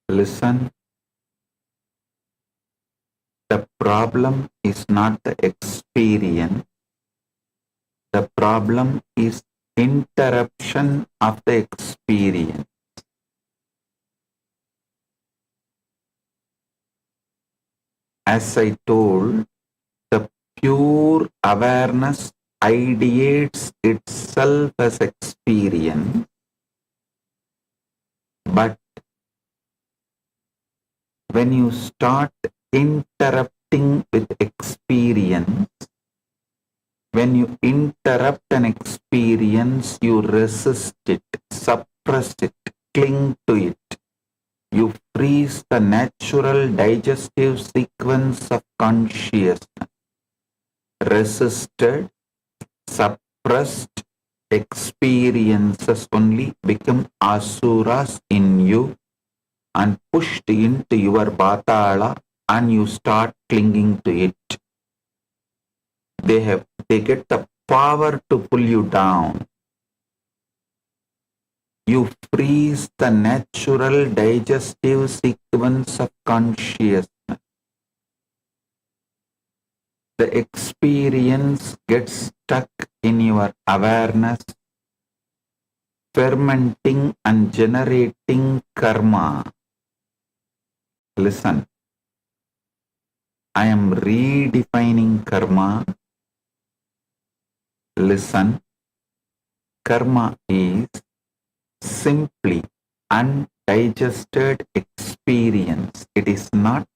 Listen, the problem is not the experience. The problem is interruption of the experience. As I told, the pure awareness ideates itself as experience, but when you start interrupting with experience, when you interrupt an experience, you resist it, suppress it, cling to it. You freeze the natural digestive sequence of consciousness. Resisted, suppressed experiences only become asuras in you and pushed into your batala, and you start clinging to it. They get the power to pull you down. You freeze the natural digestive sequence of consciousness. The experience gets stuck in your awareness, fermenting and generating karma. Listen, I am redefining karma. Listen, karma is simply undigested experience. It is not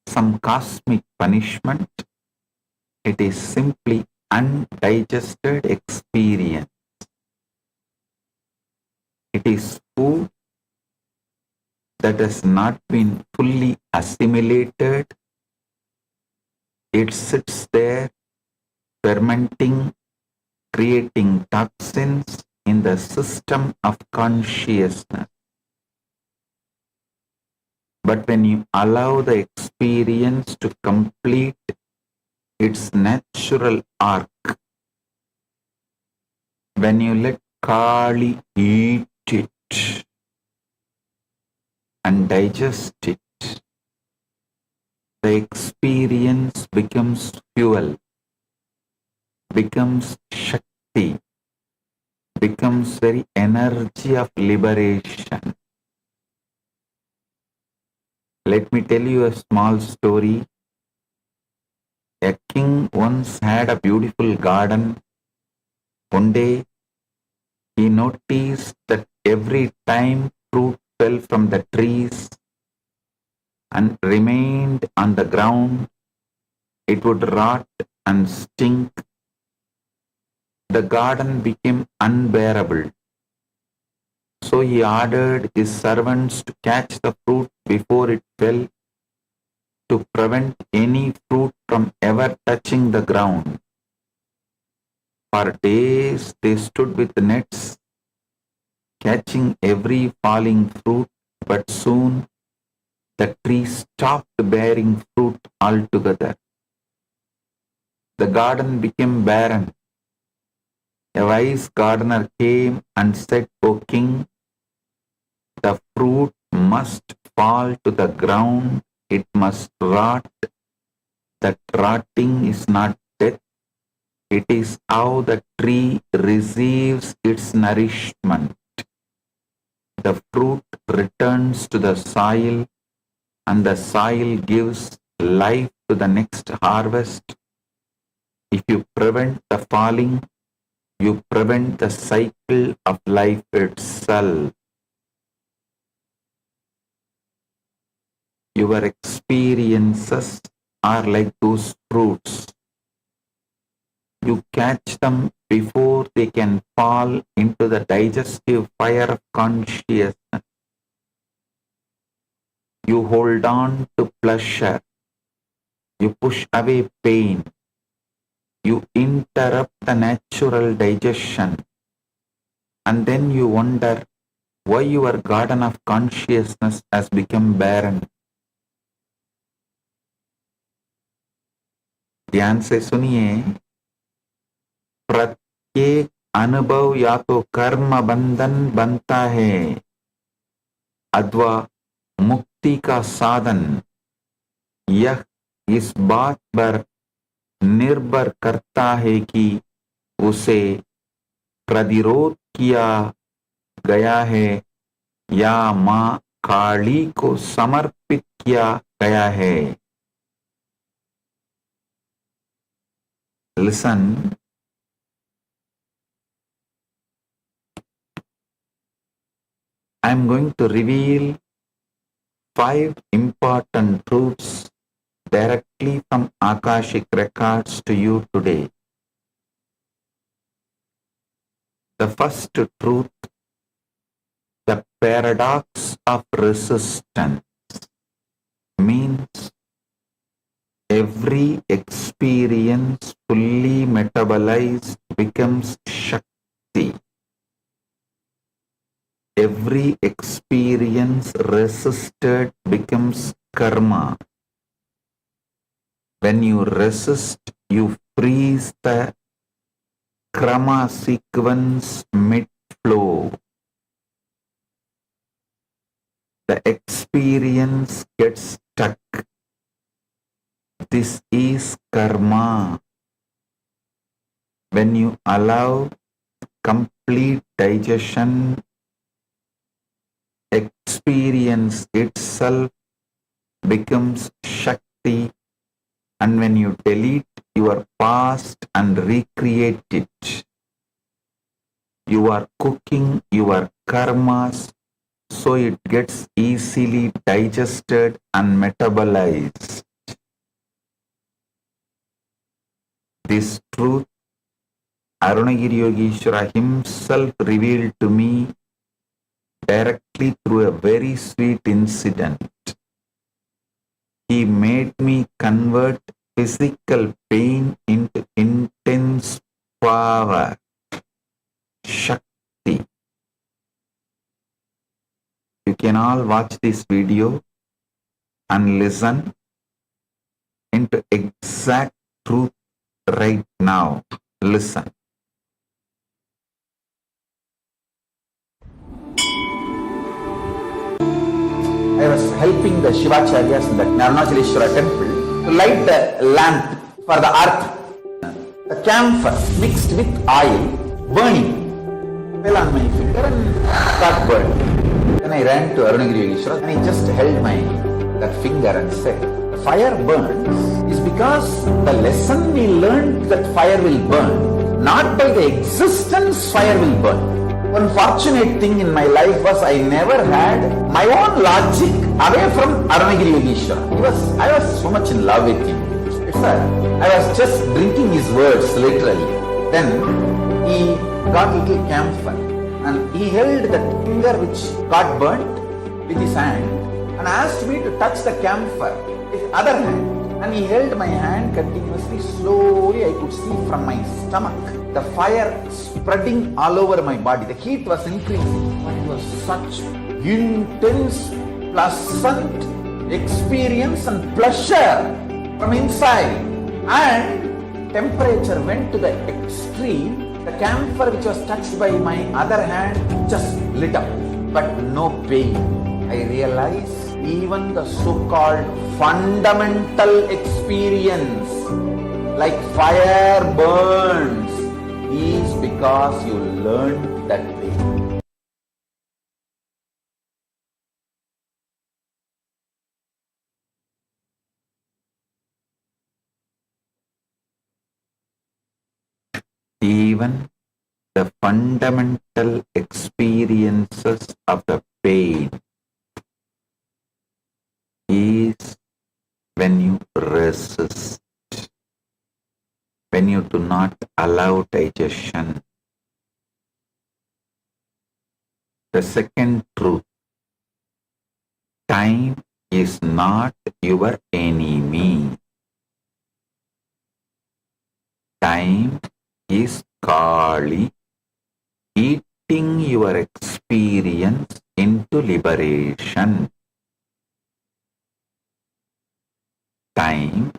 some cosmic punishment. It is simply undigested experience. It is food that has not been fully assimilated. It sits there fermenting, creating toxins in the system of consciousness. But when you allow the experience to complete its natural arc, when you let Kali eat it and digest it, the experience becomes fuel, becomes Shakti, becomes very energy of liberation. Let me tell you a small story. A king once had a beautiful garden. One day, he noticed that every time fruit fell from the trees and remained on the ground, it would rot and stink. The garden became unbearable. So he ordered his servants to catch the fruit before it fell, to prevent any fruit from ever touching the ground. For days they stood with nets, catching every falling fruit, but soon the tree stopped bearing fruit altogether. The garden became barren. A wise gardener came and said, "O king, the fruit must fall to the ground, it must rot. That rotting is not death, it is how the tree receives its nourishment. The fruit returns to the soil, and the soil gives life to the next harvest. If you prevent the falling, you prevent the cycle of life itself." Your experiences are like those fruits. You catch them before they can fall into the digestive fire of consciousness. You hold on to pleasure. You push away pain. You interrupt the natural digestion. And then you wonder why your garden of consciousness has become barren. ध्यान से सुनिए, प्रत्येक अनुभव या तो कर्म बंधन बनता है अथवा मुक्ति का साधन, यह इस बात पर निर्भर करता है कि उसे प्रतिरोध किया गया है या मां काली को समर्पित किया गया है। Listen. I am going to reveal 5 important truths directly from Akashic records to you today. The first truth, the paradox of resistance, means every experience fully metabolized becomes Shakti. Every experience resisted becomes karma. When you resist, you freeze the karma sequence mid-flow. The experience gets stuck. This is karma. When you allow complete digestion, experience itself becomes Shakti, and when you delete your past and recreate it, you are cooking your karmas so it gets easily digested and metabolized. This truth Arunagiri Yogeshwara himself revealed to me directly through a very sweet incident. He made me convert physical pain into intense power, Shakti. You can all watch this video and listen into exact truth right now. Listen. I was helping the Shivacharyas in the Arunachaleshwara temple to light the lamp for the earth. The camphor mixed with oil, burning, fell on my finger and got burned. Then I ran to Arunagiri Yogeshwara and I just held that finger and said, the fire burns is because the lesson we learned that fire will burn, not by the existence fire will burn. One fortunate thing in my life was I never had my own logic away from Arunagiri Yogeshwara. I was so much in love with him. I was just drinking his words literally. Then he got little camphor and he held that finger which got burnt with his hand and asked me to touch the camphor with other hand. And he held my hand continuously. Slowly I could see from my stomach the fire spreading all over my body. The heat was increasing. But it was such intense, pleasant experience and pleasure from inside. And temperature went to the extreme. The camphor which was touched by my other hand just lit up, but no pain. I realized even the so-called fundamental experience, like fire burns, is because you learned that way. Even the fundamental experiences of the pain is when you resist, when you do not allow digestion. The second truth, time is not your enemy. Time is Kali eating your experience into liberation. Time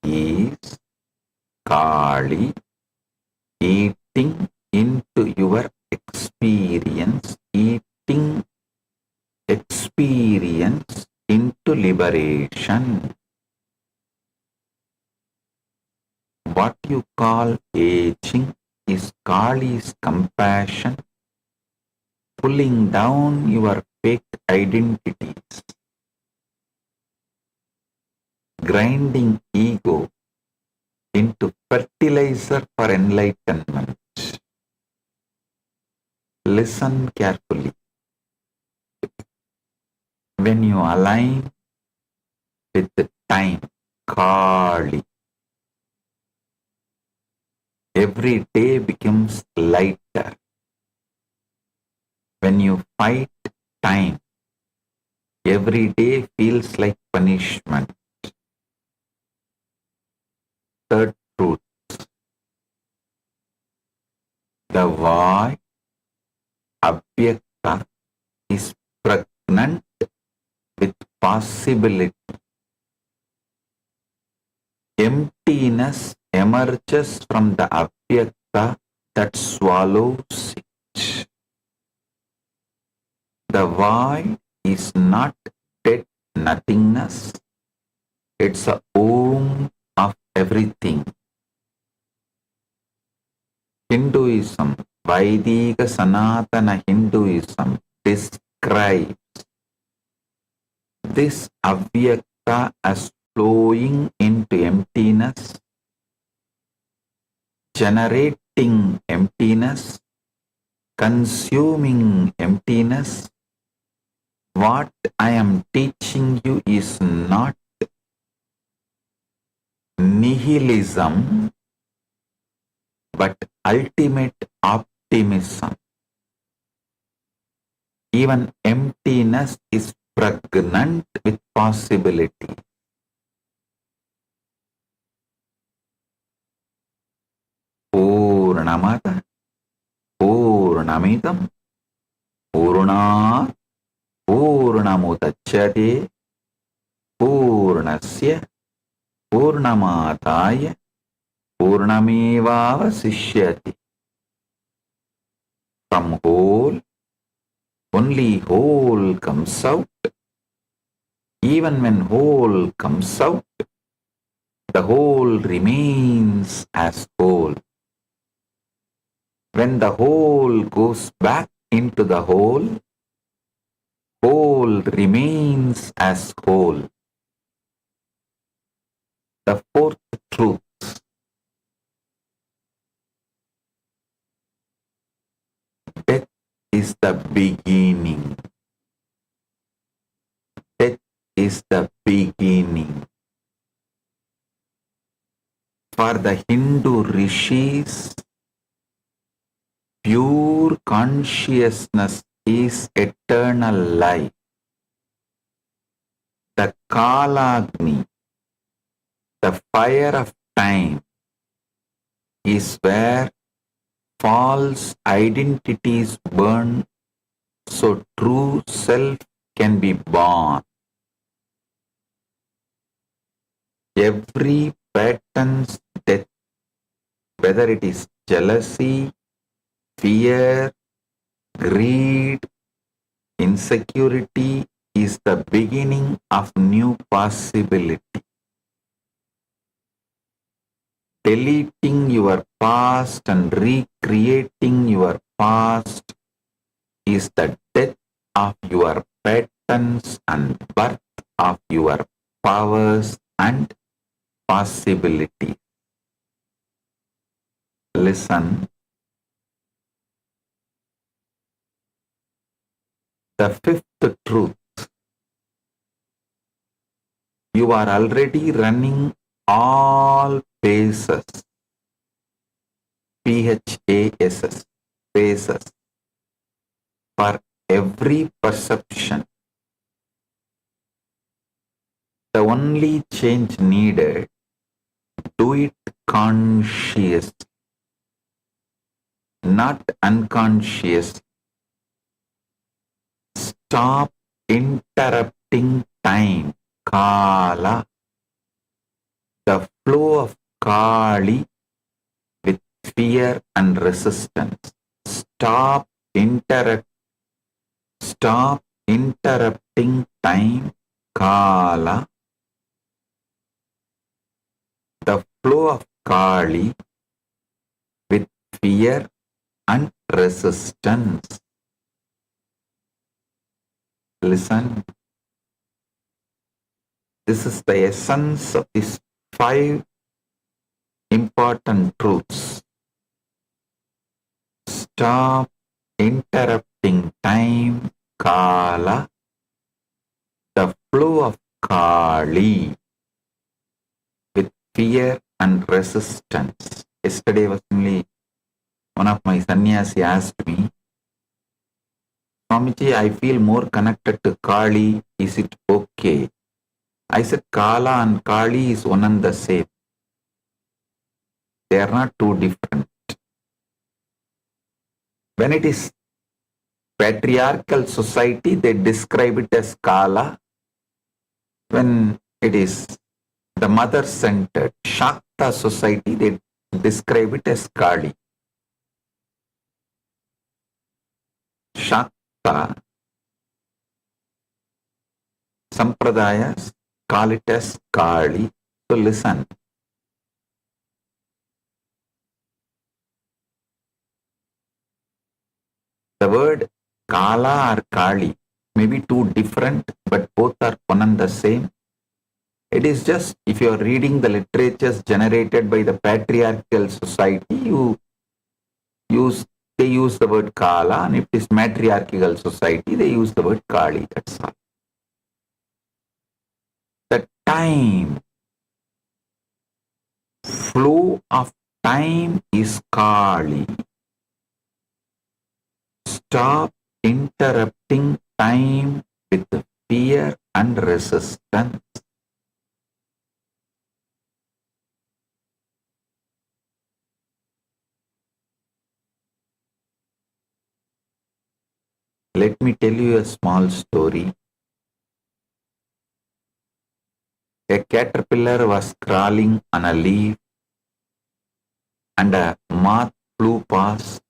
is Kali eating into your experience, eating experience liberation. What you call aging is Kali's compassion, pulling down your fake identities, grinding ego into fertilizer for enlightenment. Listen carefully. When you align with the time, Kali, every day becomes lighter. When you fight time, every day feels like punishment. Third truth. The void, Avyakta, is pregnant with possibility. Emptiness emerges from the Avyakta that swallows it. The void is not dead nothingness. It's a womb of everything. Hinduism, Vaidika Sanatana Hinduism describes this Avyakta as flowing into emptiness, generating emptiness, consuming emptiness. What I am teaching you is not nihilism, but ultimate optimism. Even emptiness is pregnant with possibility. Purnamata, Purnamidam, Purnat, Purnamudachyate, Purnasya, Purnamataya, Purnamevavasishyati. From whole, only whole comes out. Even when whole comes out, the whole remains as whole. When the whole goes back into the whole, whole remains as whole. The fourth truth. Death is the beginning. Death is the beginning. For the Hindu rishis, pure consciousness is eternal life. The Kalagni, the fire of time, is where false identities burn, so true self can be born. Every pattern's death, whether it is jealousy, fear, greed, insecurity, is the beginning of new possibility. Deleting your past and recreating your past is the death of your patterns and birth of your powers and possibility. Listen. The fifth truth. You are already running all phases. PHASS. Phases. For every perception. The only change needed, do it consciously, not unconsciously. Stop interrupting time, Kala, the flow of Kali with fear and resistance. Stop interrupting time, Kala, the flow of Kali with fear and resistance. Listen, this is the essence of these 5 important truths. Stop interrupting time, Kala, the flow of Kali with fear and resistance. Yesterday was only one of my sannyasi asked me, Swamiji, I feel more connected to Kali. Is it okay? I said Kala and Kali is one and the same. They are not two different. When it is patriarchal society, they describe it as Kala. When it is the mother-centered Shakta society, they describe it as Kali. Shakta Sampradayas call it as Kali. So listen. The word Kala or Kali may be two different, but both are one and the same. It is just, if you are reading the literatures generated by the patriarchal society, they use the word Kala, and if it is matriarchal society, they use the word Kali. That's all. The time, flow of time is Kali. Stop interrupting time with fear and resistance. Let me tell you a small story. A caterpillar was crawling on a leaf and a moth flew past.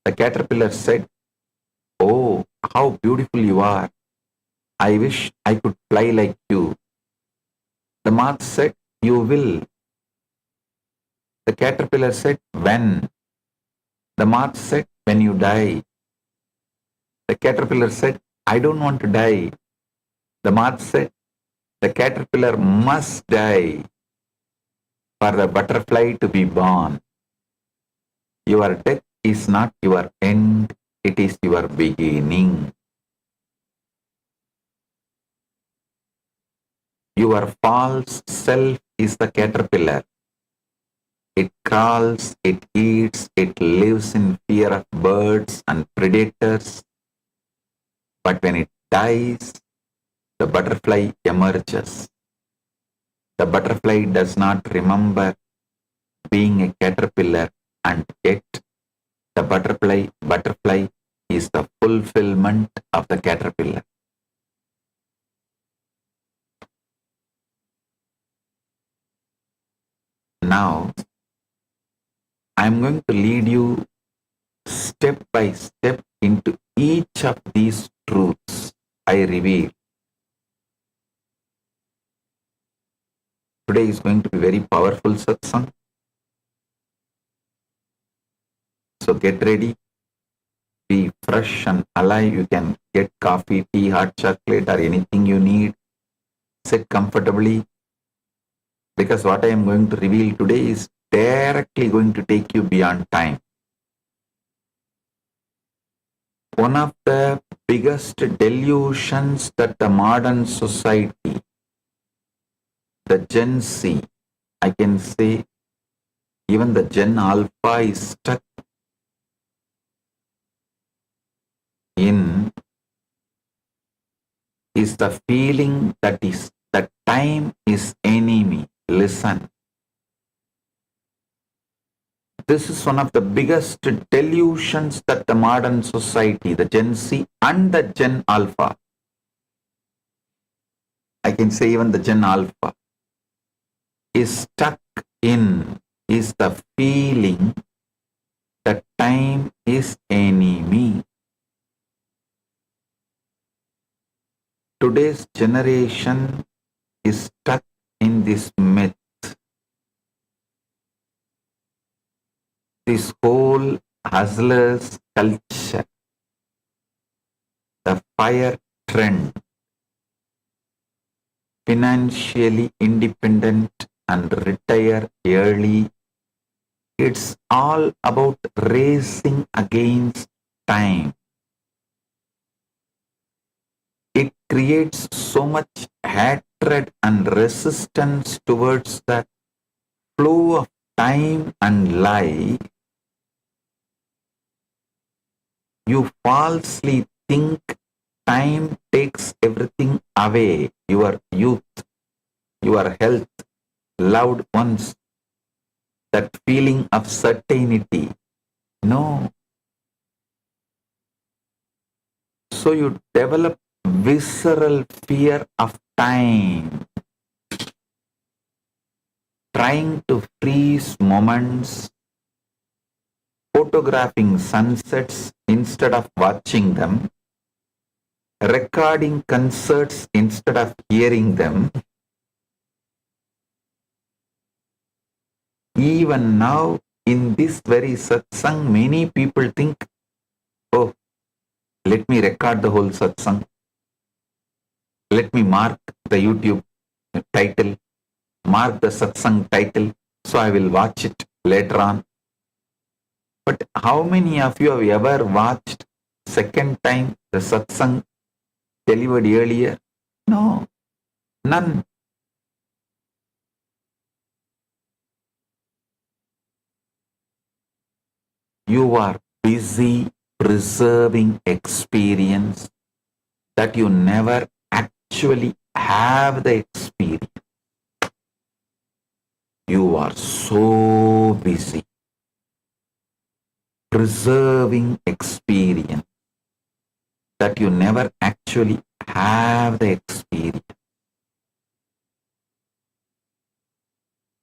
The caterpillar said, "Oh, how beautiful you are. I wish I could fly like you." The moth said, "You will." The caterpillar said, "When?" The moth said, "When you die." The caterpillar said, "I don't want to die." The moth said, "The caterpillar must die for the butterfly to be born. Your death is not your end, it is your beginning." Your false self is the caterpillar. It crawls, it eats, it lives in fear of birds and predators. But when it dies, the butterfly emerges. The butterfly does not remember being a caterpillar, and yet the butterfly is the fulfillment of the caterpillar. Now, I am going to lead you step by step into each of these truths I reveal. Today is going to be very powerful satsang. So get ready, be fresh and alive. You can get coffee, tea, hot chocolate, or anything you need. Sit comfortably, because what I am going to reveal today is directly going to take you beyond time. One of the biggest delusions that the modern society, the Gen Z, I can say even the Gen Alpha, is stuck in, is the feeling that time is enemy. Listen. This is one of the biggest delusions that the modern society, the Gen Z and the Gen Alpha, I can say even the Gen Alpha, is stuck in, is the feeling that time is enemy. Today's generation is stuck in this myth. This whole hustlers culture, the fire trend, financially independent and retire early. It's all about racing against time. It creates so much hatred and resistance towards the flow of time and life. You falsely think time takes everything away, your youth, your health, loved ones, that feeling of certainty. No. So you develop visceral fear of time, trying to freeze moments, photographing sunsets instead of watching them, recording concerts instead of hearing them. Even now, in this very satsang, many people think, oh, let me record the whole satsang. Let me mark the YouTube title, mark the satsang title, so I will watch it later on. But how many of you have ever watched second time the satsang delivered earlier? No, none. You are busy preserving experience that you never actually have the experience. You are so busy preserving experience that you never actually have the experience.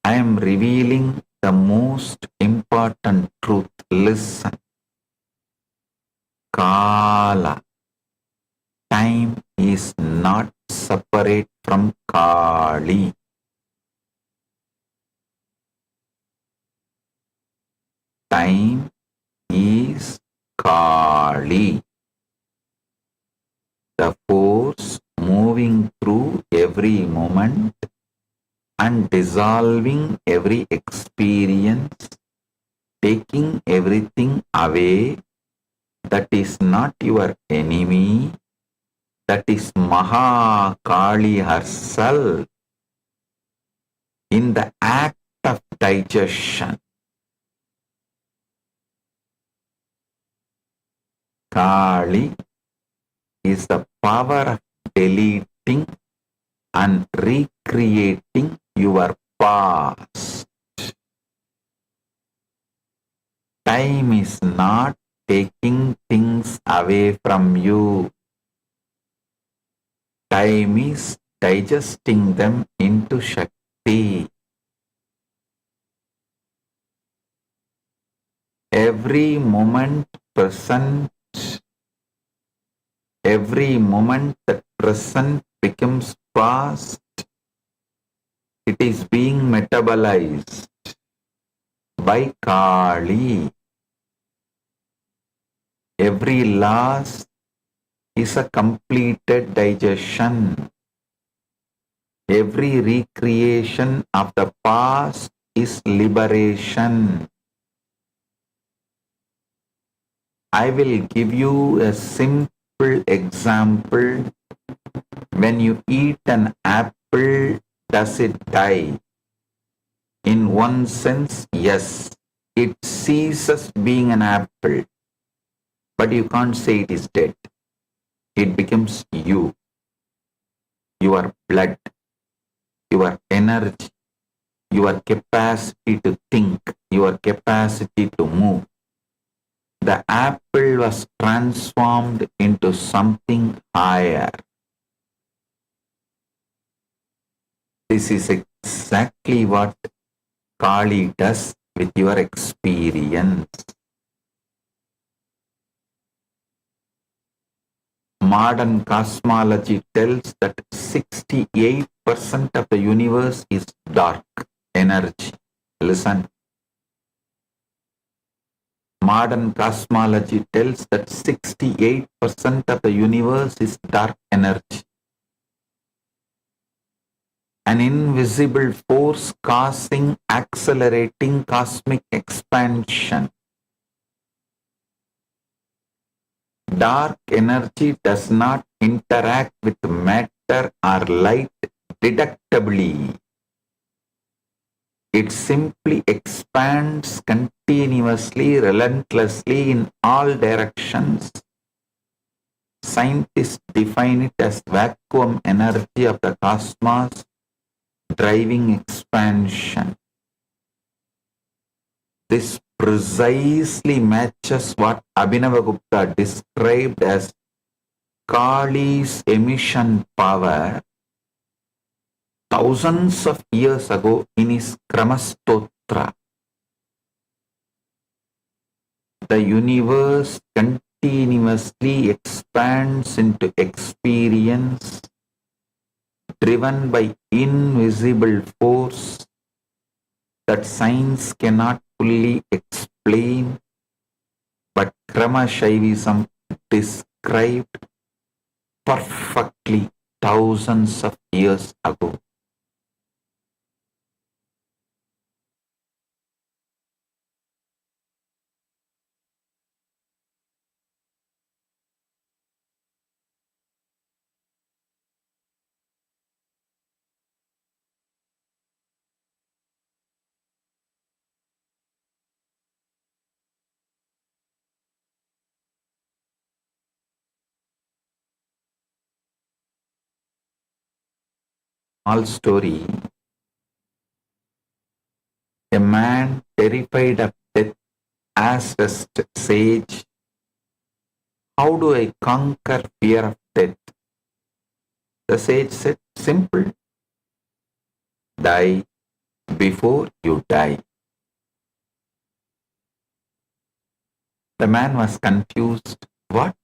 I am revealing the most important truth. Listen. Kala. Time is not separate from Kali. Time is Kali. The force moving through every moment and dissolving every experience, taking everything away, that is not your enemy, that is Maha Kali herself in the act of digestion. Kali is the power of deleting and recreating your past. Time is not taking things away from you. Time is digesting them into Shakti. Every moment present, every moment that present becomes past. It is being metabolized by Kali. Every loss is a completed digestion. Every recreation of the past is liberation. I will give you a simple example. When you eat an apple, does it die? In one sense, yes. It ceases being an apple. But you can't say it is dead. It becomes you. Your blood, your energy, your capacity to think, your capacity to move. The apple was transformed into something higher. This is exactly what Kali does with your experience. Modern cosmology tells that 68% of the universe is dark energy. Listen. Modern cosmology tells that 68% of the universe is dark energy. An invisible force causing accelerating cosmic expansion. Dark energy does not interact with matter or light deductively. It simply expands continuously, relentlessly in all directions. Scientists define it as vacuum energy of the cosmos driving expansion. This precisely matches what Abhinavagupta described as Kali's emission power thousands of years ago in his Kramastotra. The universe continuously expands into experience driven by invisible force that science cannot fully explain, but Kramashaivism described perfectly thousands of years ago. Small story. A man terrified of death asked a sage, "How do I conquer fear of death?" The sage said, "Simple. Die before you die." The man was confused. What?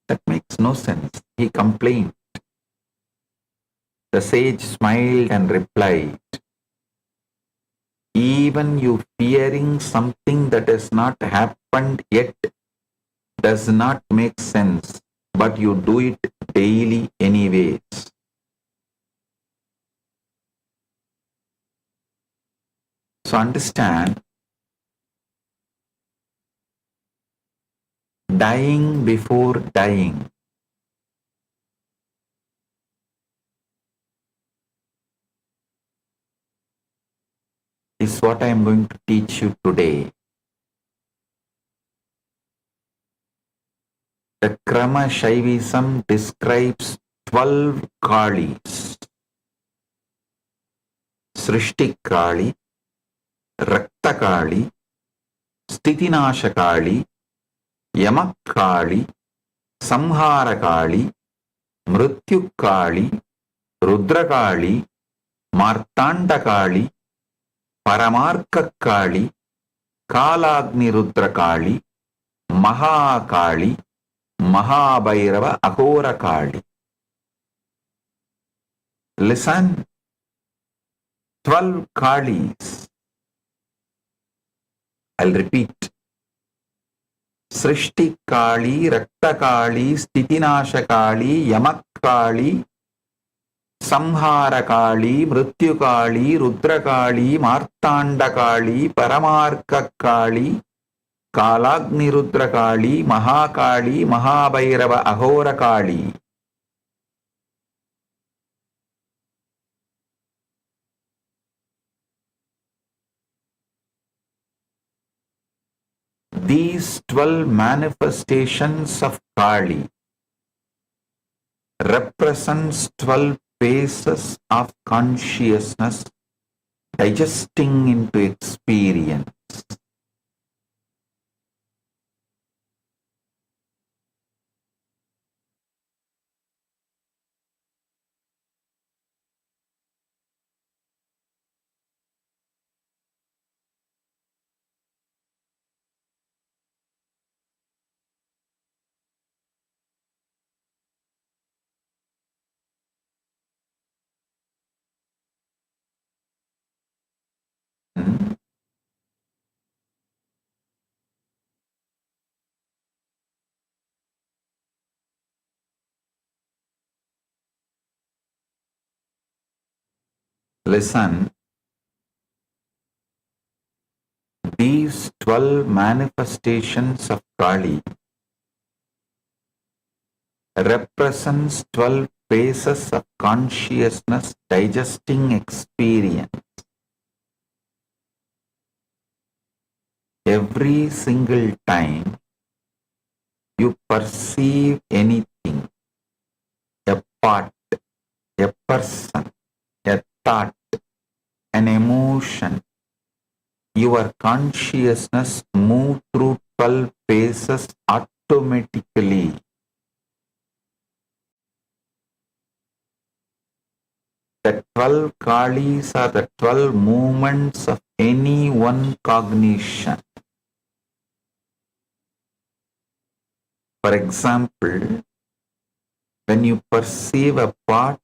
That makes no sense. He complained. The sage smiled and replied, "Even you fearing something that has not happened yet does not make sense, but you do it daily anyways." So understand, dying before dying is what I am going to teach you today. The Krama Shaivism describes 12 Kalis. Srishti Kali, Rakta Kali, Stitinasha Kali, Yamak Kali, Samhara Kali, Mrityu Kali, Rudra Kali, Martanda Kali, Paramarka Kali, Kalagni Rudra Kali, Mahakali, Mahabhairava Aghora Kali. Listen, 12 Kalis. I'll repeat. Srishti Kali, Rakta Kali, Stitinasha Kali, Yamak Kali, Samhara Kali, Mrityu Kali, Rudra Kali, Martanda Kali, Paramarka Kali, Kalagni Rudra Kali, Mahakali, Mahabhairava Aghora Kali. These 12 manifestations of Kali represents 12 phases of consciousness digesting into experience. Listen, these 12 manifestations of Kali represents 12 phases of consciousness digesting experience. Every single time you perceive anything, a part, a person, a thought, an emotion, your consciousness moves through 12 phases automatically. The 12 Kalis are the 12 movements of any one cognition. For example, when you perceive a part,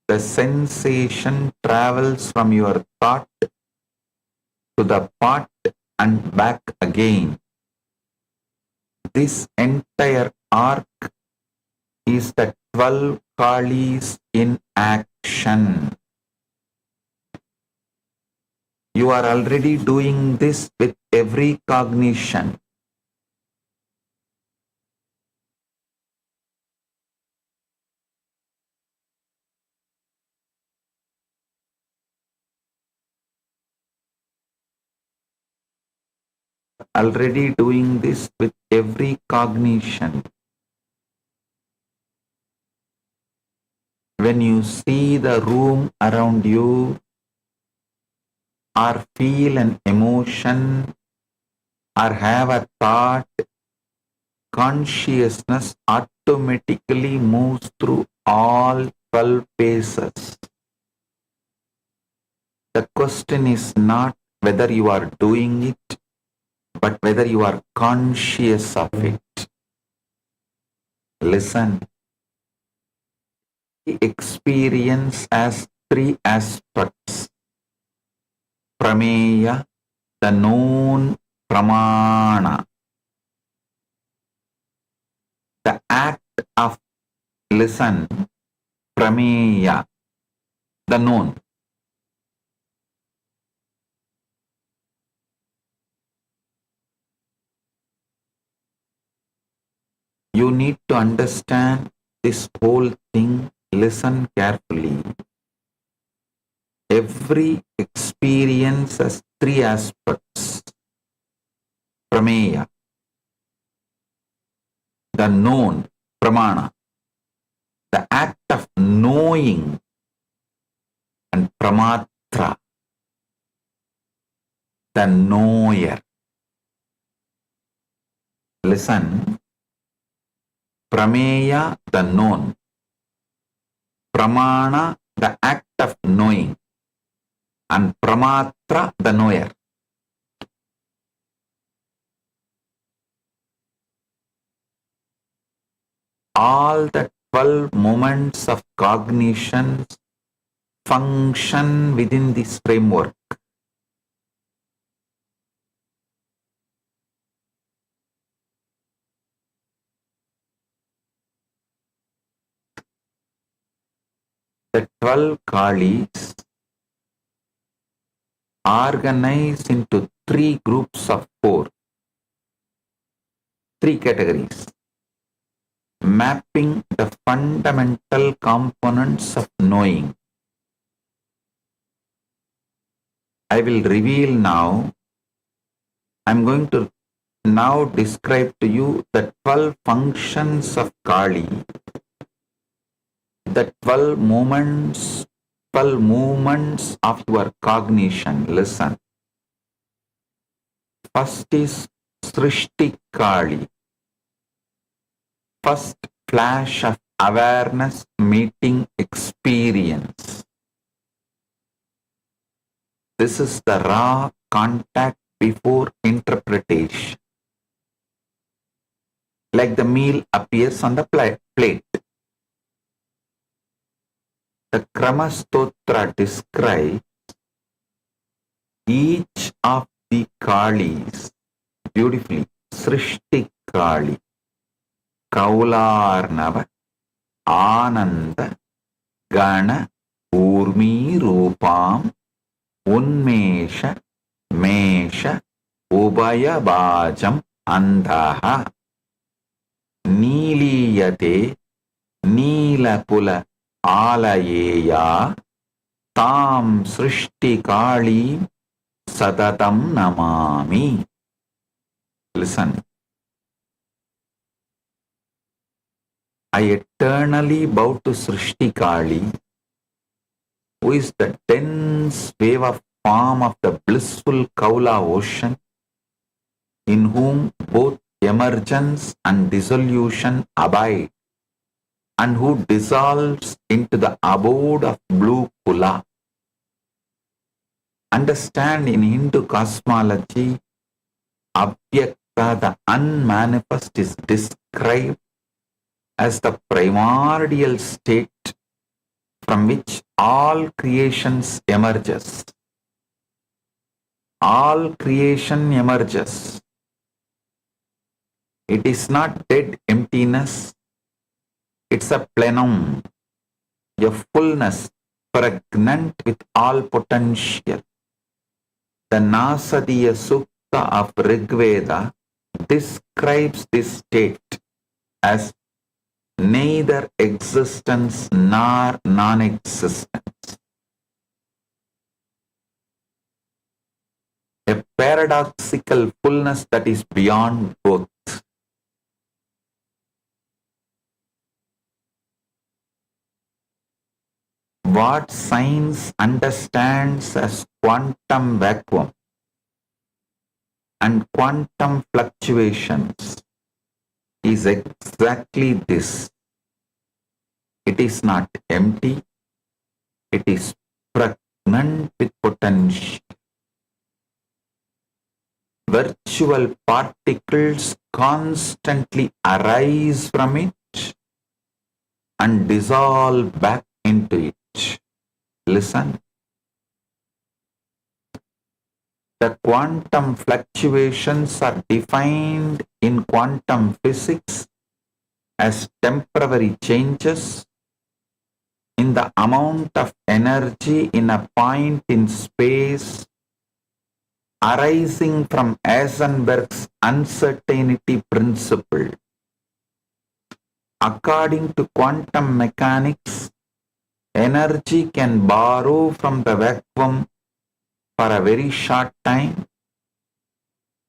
the sensation travels from your thought to the part and back again. This entire arc is the 12 Kalis in action. You are already doing this with every cognition. Already doing this with every cognition. When you see the room around you, or feel an emotion, or have a thought, consciousness automatically moves through all 12 phases. The question is not whether you are doing it, but whether you are conscious of it. Listen. Experience has three aspects. Prameya, the known, pramana, the act of, listen, prameya, the known. You need to understand this whole thing. Listen carefully. Every experience has three aspects. Prameya, the known, pramana, the act of knowing, and pramatra, the knower. Listen, prameya, the known, pramana, the act of knowing, and pramatra, the knower. All the 12 moments of cognition function within this framework. The 12 Kalis organized into three groups of four, three categories, mapping the fundamental components of knowing. I will reveal now. I'm going to now describe to you the 12 functions of Kali, the 12 movements of your cognition. Listen. First is Srishti Kali. First flash of awareness meeting experience. This is the raw contact before interpretation. Like the meal appears on the plate. The Kramastotra describes each of the Kalis beautifully. Srishti Kali, Kaularnava, Ananda, Gana, Urmi, rupam unmesha mesha ubhayabhajam andaha niliyate nilapula alayeya tam srishti kali sadatam namami. Listen. I eternally bow to Srishti Kali, who is the dense wave of form of the blissful Kaula ocean, in whom both emergence and dissolution abide, and who dissolves into the abode of blue Kula. Understand, in Hindu cosmology, Avyakta, the unmanifest, is described as the primordial state from which all creations emerges. All creation emerges. It is not dead emptiness, it's a plenum, a fullness pregnant with all potential. The Nasadiya Sukta of Rigveda describes this state as neither existence nor non-existence. A paradoxical fullness that is beyond both. What science understands as quantum vacuum and quantum fluctuations is exactly this. It is not empty, it is pregnant with potential. Virtual particles constantly arise from it and dissolve back into it. Listen. The quantum fluctuations are defined in quantum physics as temporary changes in the amount of energy in a point in space arising from Heisenberg's uncertainty principle. According to quantum mechanics, energy can borrow from the vacuum for a very short time,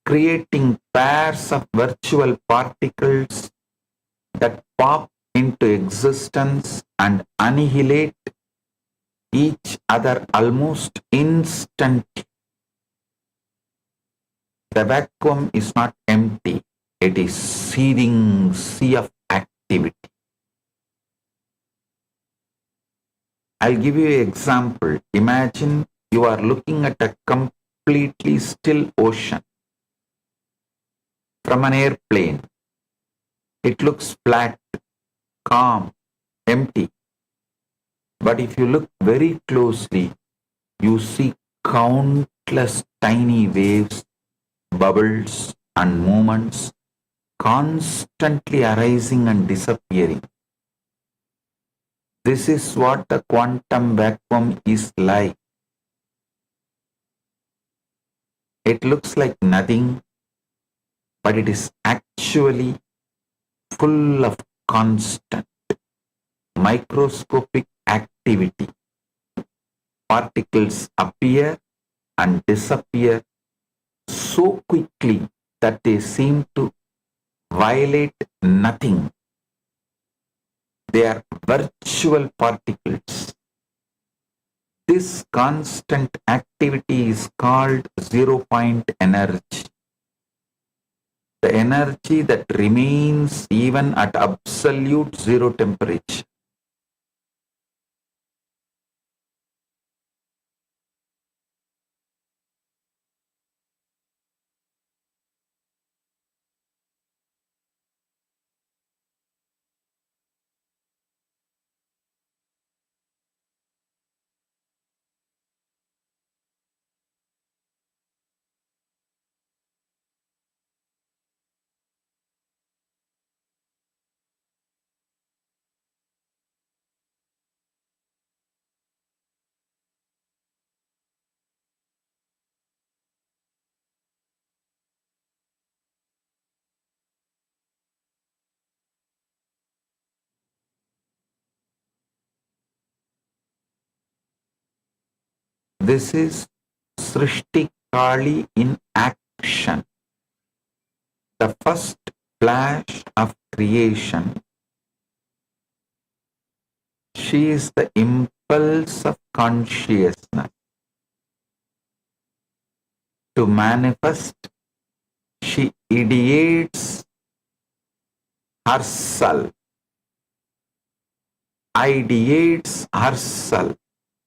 creating pairs of virtual particles that pop into existence and annihilate each other almost instantly. The vacuum is not empty, it is seething sea of activity. I'll give you an example. Imagine you are looking at a completely still ocean from an airplane. It looks flat, calm, empty. But if you look very closely, you see countless tiny waves, bubbles, and movements constantly arising and disappearing. This is what the quantum vacuum is like. It looks like nothing, but it is actually full of constant, microscopic activity. Particles appear and disappear so quickly that they seem to violate nothing. They are virtual particles. This constant activity is called zero-point energy. The energy that remains even at absolute zero temperature. This is Srishti Kali in action. The first flash of creation. She is the impulse of consciousness. To manifest, she ideates herself,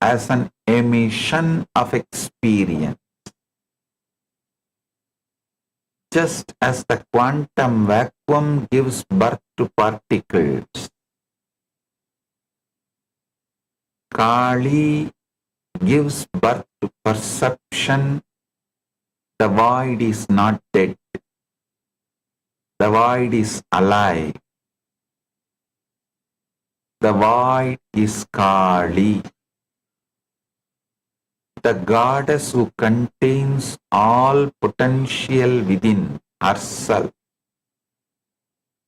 as an emission of experience. Just as the quantum vacuum gives birth to particles, Kali gives birth to perception. The void is not dead. The void is alive. The void is Kali, the goddess who contains all potential within herself.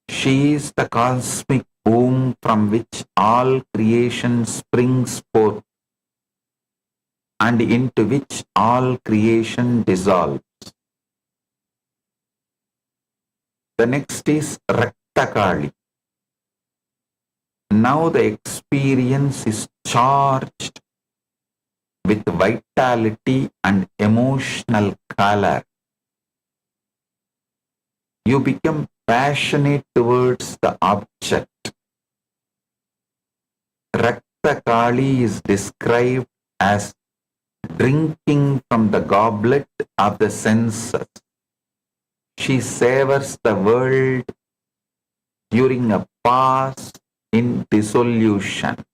She is the cosmic womb from which all creation springs forth and into which all creation dissolves. The next is Rakta Kali. Now the experience is charged with vitality and emotional color. You become passionate towards the object. Rakta Kali is described as drinking from the goblet of the senses. She savors the world during a pause in dissolution.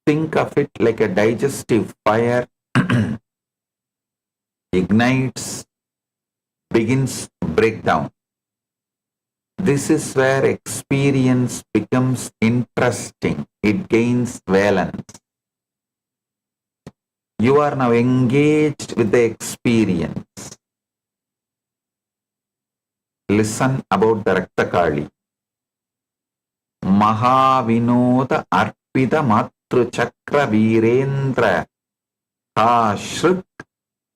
Think of it like a digestive fire ignites, begins breakdown. This is where experience becomes interesting. It gains valence. You are now engaged with the experience. Listen about the Rakta Kali. Mahavinoda Arpida Matru Chakra Virendra Kashrut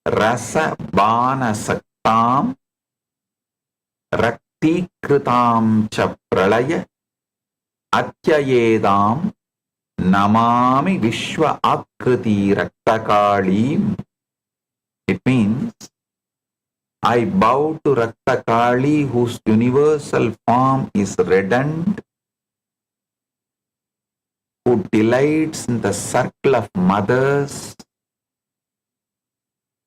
Rasa Bana Saktam Rakti Kritam Cha Pralaya Atyayedam Namami Vishwa Akriti Rakta Kali. It means, I bow to Rakta Kali, whose universal form is reddened, who delights in the circle of mothers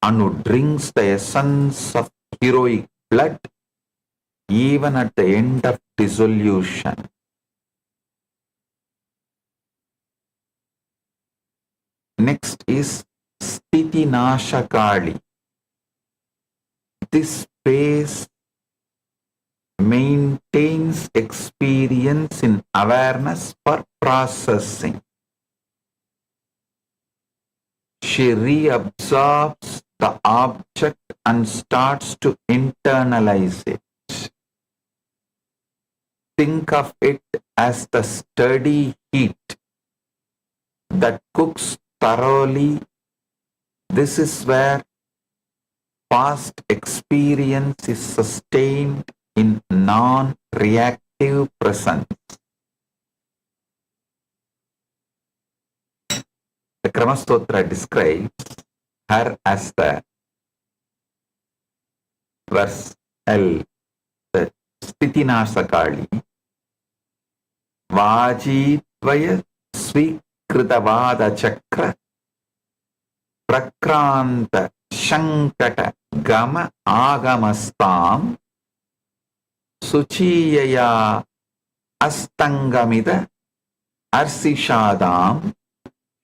and who drinks the essence of heroic blood even at the end of dissolution. Next is Sthiti Nasha Kali. This space maintains experience in awareness for processing. She reabsorbs the object and starts to internalize it. Think of it as the steady heat that cooks thoroughly. This is where past experience is sustained in non-reactive presence. The Kramastotra describes her as the verse L, the Sthitinasa Kali, Vajitvaya Svikritavada Chakra Prakranta Shankata Gama Agamastam Suchiyaya Astangamida Arsishadam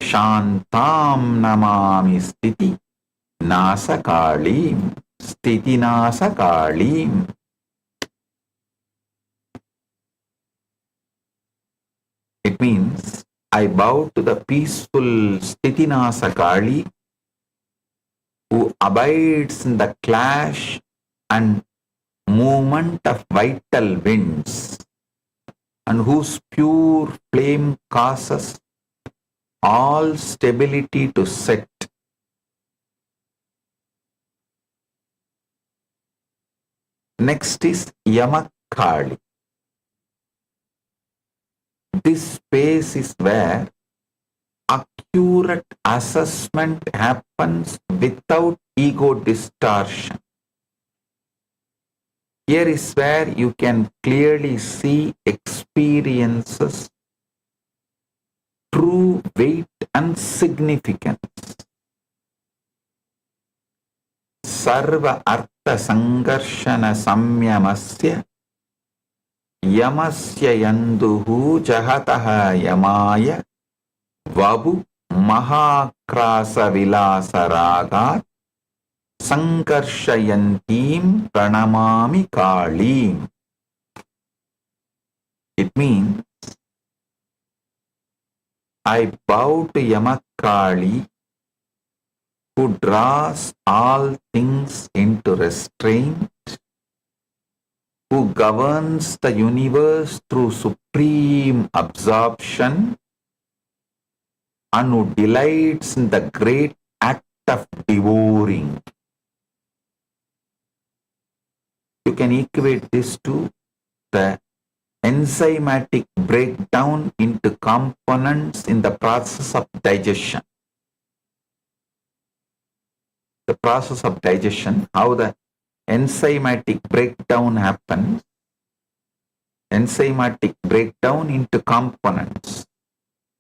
Shantam Namami Sthiti Nasakalim. Sthiti Nasakalim. It means, I bow to the peaceful Sthiti Nasakali, who abides in the clash and movement of vital winds, and whose pure flame causes all stability to set. Next is Yamakali. This space is where accurate assessment happens without ego distortion. Here is where you can clearly see experiences, true weight and significance. Sarva artha sangarshana samyamasya yamasya yanduhu jahataha yamaya vabu mahakrasa vilasa ragat sankarshayantim pranamami kalim. It means I bow to Yamakali, who draws all things into restraint, who governs the universe through supreme absorption, and who delights in the great act of devouring. You can equate this to the enzymatic breakdown into components in the process of digestion. The process of digestion, how the enzymatic breakdown happens, enzymatic breakdown into components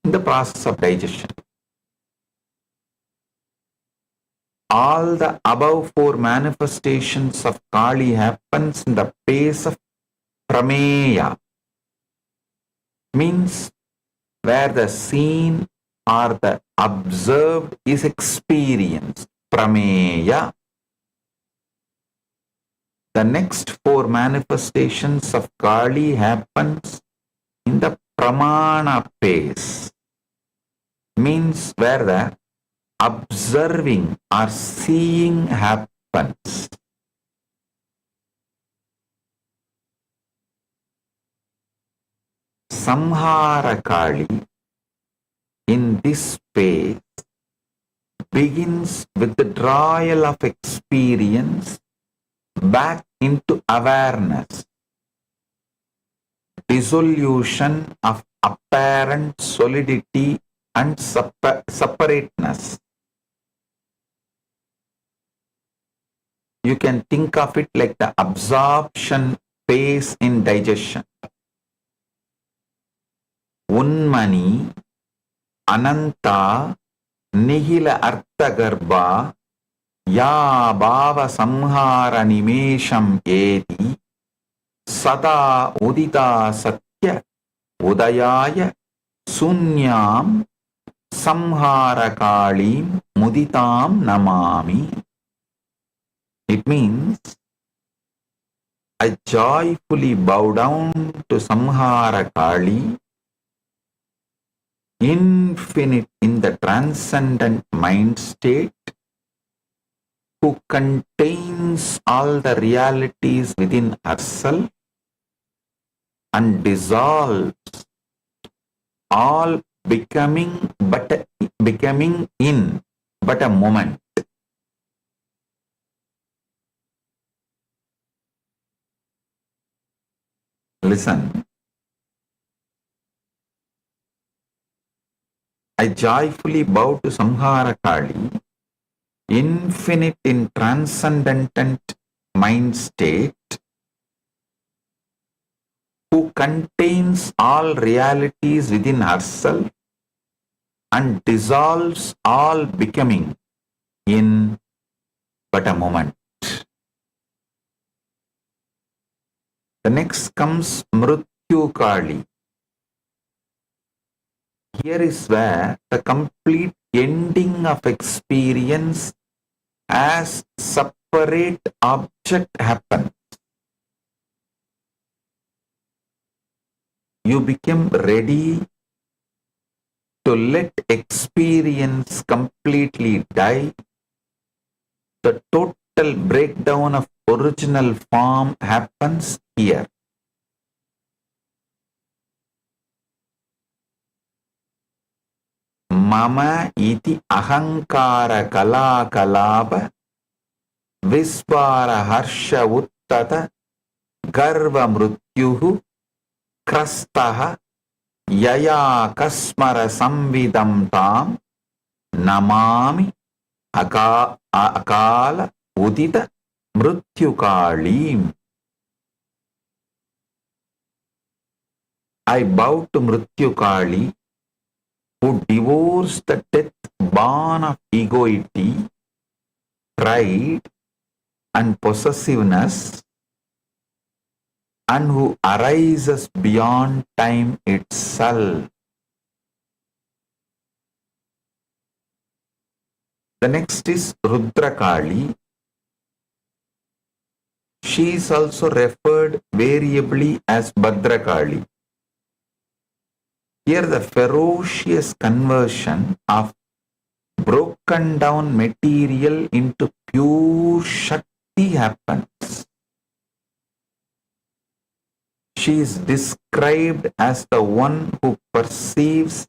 in the process of digestion. All the above four manifestations of Kali happens in the pace of prameya, means where the seen or the observed is experienced, prameya. The next four manifestations of Kali happens in the pramana pace, means where the observing or seeing happens. Samhara Kali in this space begins with the drawal of experience back into awareness, dissolution of apparent solidity and separateness. You can think of it like the absorption phase in digestion. Unmani, Ananta, Nihila Arthagarbha, Ya Bhava Samhara Nimesham Edi, Sada Udita Satya, Udayaya, Sunyam, Samhara Kalim, Muditam Namami. It means, I joyfully bow down to Samhara Kali, infinite in the transcendent mind state, who contains all the realities within herself and dissolves all becoming in but a moment. Listen. I joyfully bow to Samhara Kali, infinite in transcendent mind state, who contains all realities within herself and dissolves all becoming in but a moment. The next comes Mrityu Kali. Here is where the complete ending of experience as separate object happens. You become ready to let experience completely die. The total breakdown of original form happens here. mama iti ahankara kala kalaba visvara harsha uttata garva mrutyuhu krastaha yaya kasmara samvidam tam namami akala udita mrutyukalim. I bow to Mrityukali, who devours the death born of egoity, pride, and possessiveness, and who arises beyond time itself. The next is Rudrakali. She is also referred variably as Bhadrakali. Here the ferocious conversion of broken down material into pure Shakti happens. She is described as the one who perceives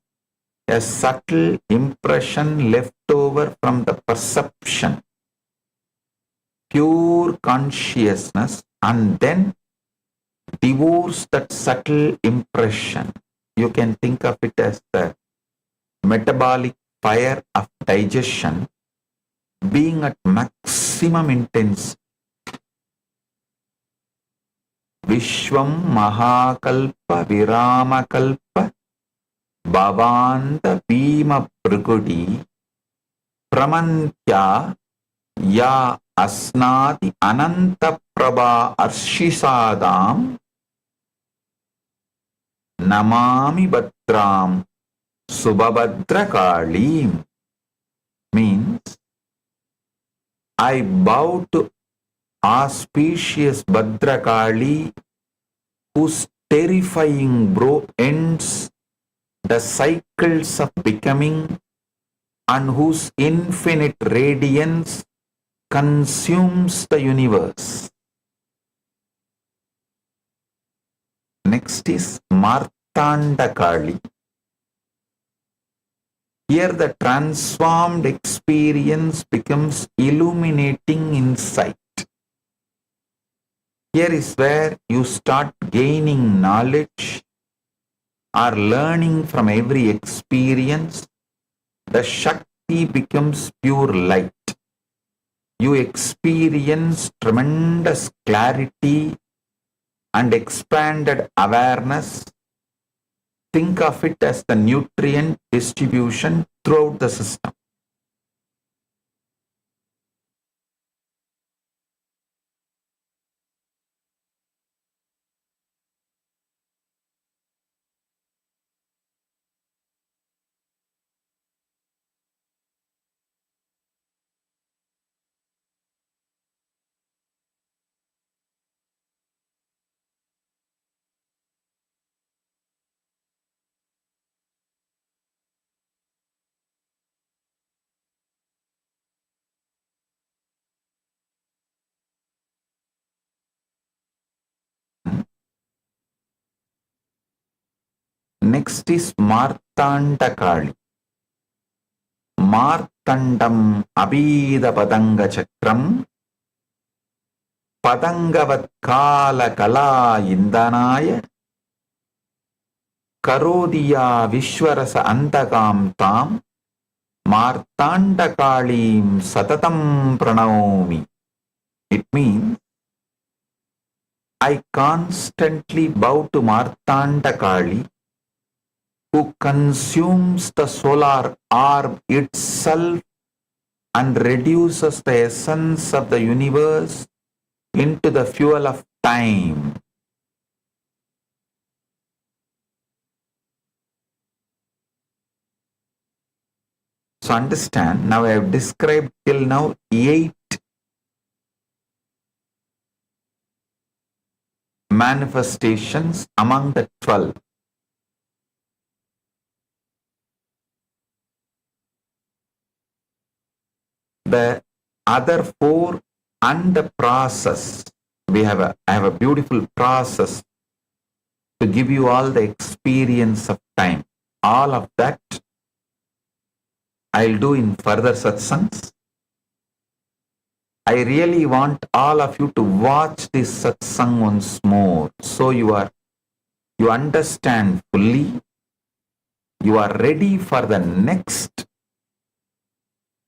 a subtle impression left over from the perception, pure consciousness, and then devours that subtle impression. You can think of it as the metabolic fire of digestion being at maximum intensity. Vishwam Mahakalpa Viramakalpa Bhavanta Bhima Pragudi Pramantya Ya Asnati Ananta Prabha Arshisadam Namami Bhatram Subhabhadrakalim. Means, I bow to auspicious Bhadrakali, whose terrifying brow ends the cycles of becoming and whose infinite radiance consumes the universe. Next is Martandakali. Here the transformed experience becomes illuminating insight. Here is where you start gaining knowledge or learning from every experience. The Shakti becomes pure light. You experience tremendous clarity and expanded awareness. Think of it as the nutrient distribution throughout the system. Next is Martandakali. Martandam Abhida Padanga Chakram Padangavat Kala Kala Indanaya Karodiya Vishwarasa Antakam Tam Martandakalim Satatam Pranaomi. It means, I constantly bow to Martandakali, who consumes the solar orb itself and reduces the essence of the universe into the fuel of time. So understand, now I have described till now 8 manifestations among the 12. The other 4 and the process. I have a beautiful process to give you all the experience of time. All of that I'll do in further satsangs. I really want all of you to watch this satsang once more, so you understand fully, you are ready for the next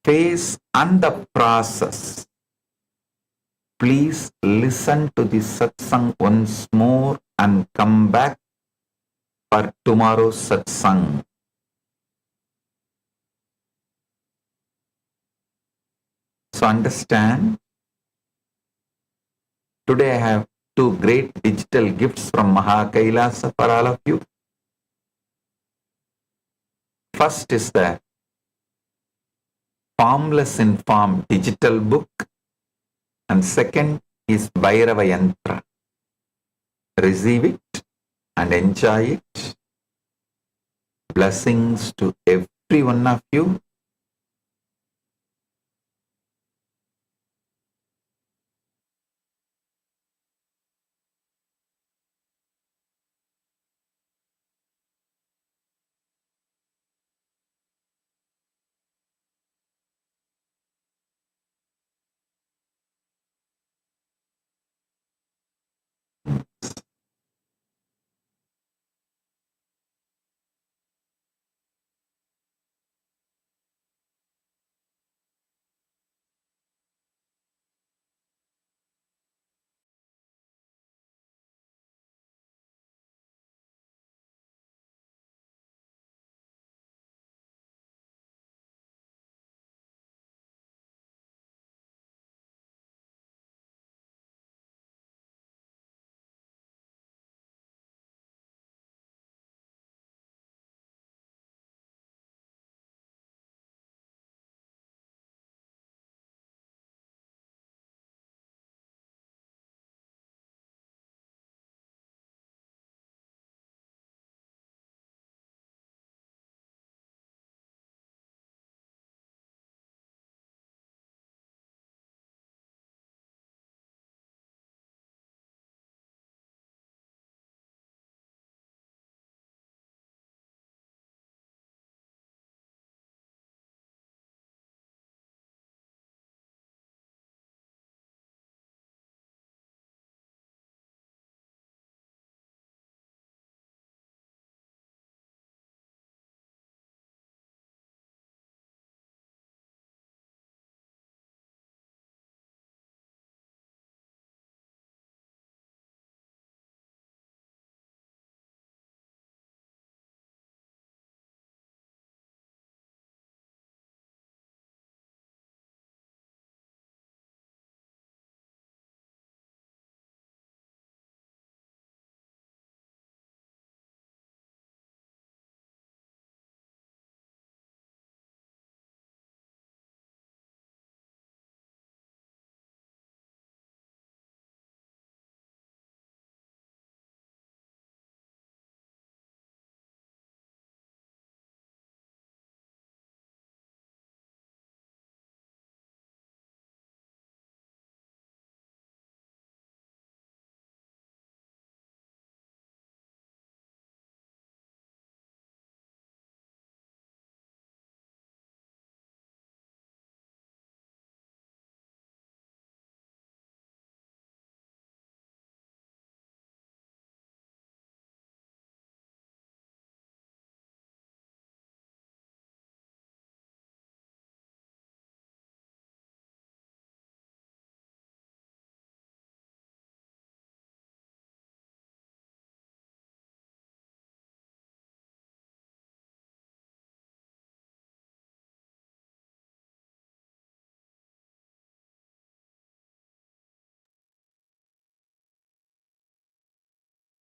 phase and the process. Please listen to this satsang once more and come back for tomorrow's satsang. So understand, today I have two great digital gifts from Mahakailasa for all of you. First is the Formless in Form digital book, and second is Bhairava Yantra. Receive it and enjoy it. Blessings to every one of you.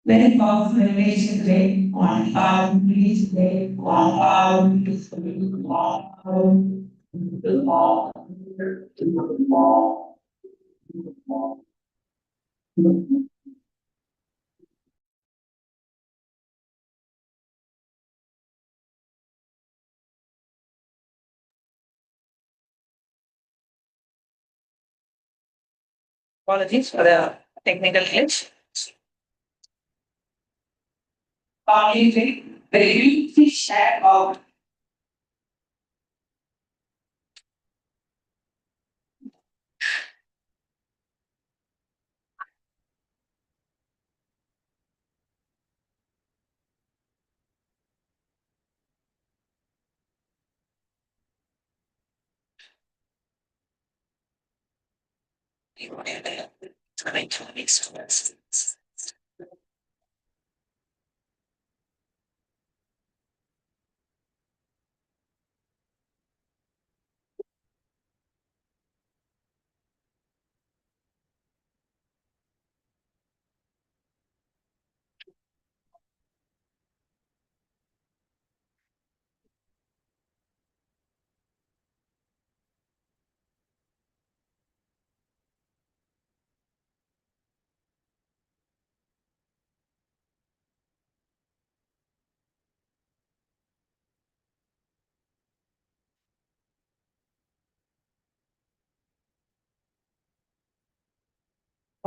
Very powerful meditation today. One hour, please today. 1 hour, please today. 1 hour. Apologies for the technical glitch. Please share about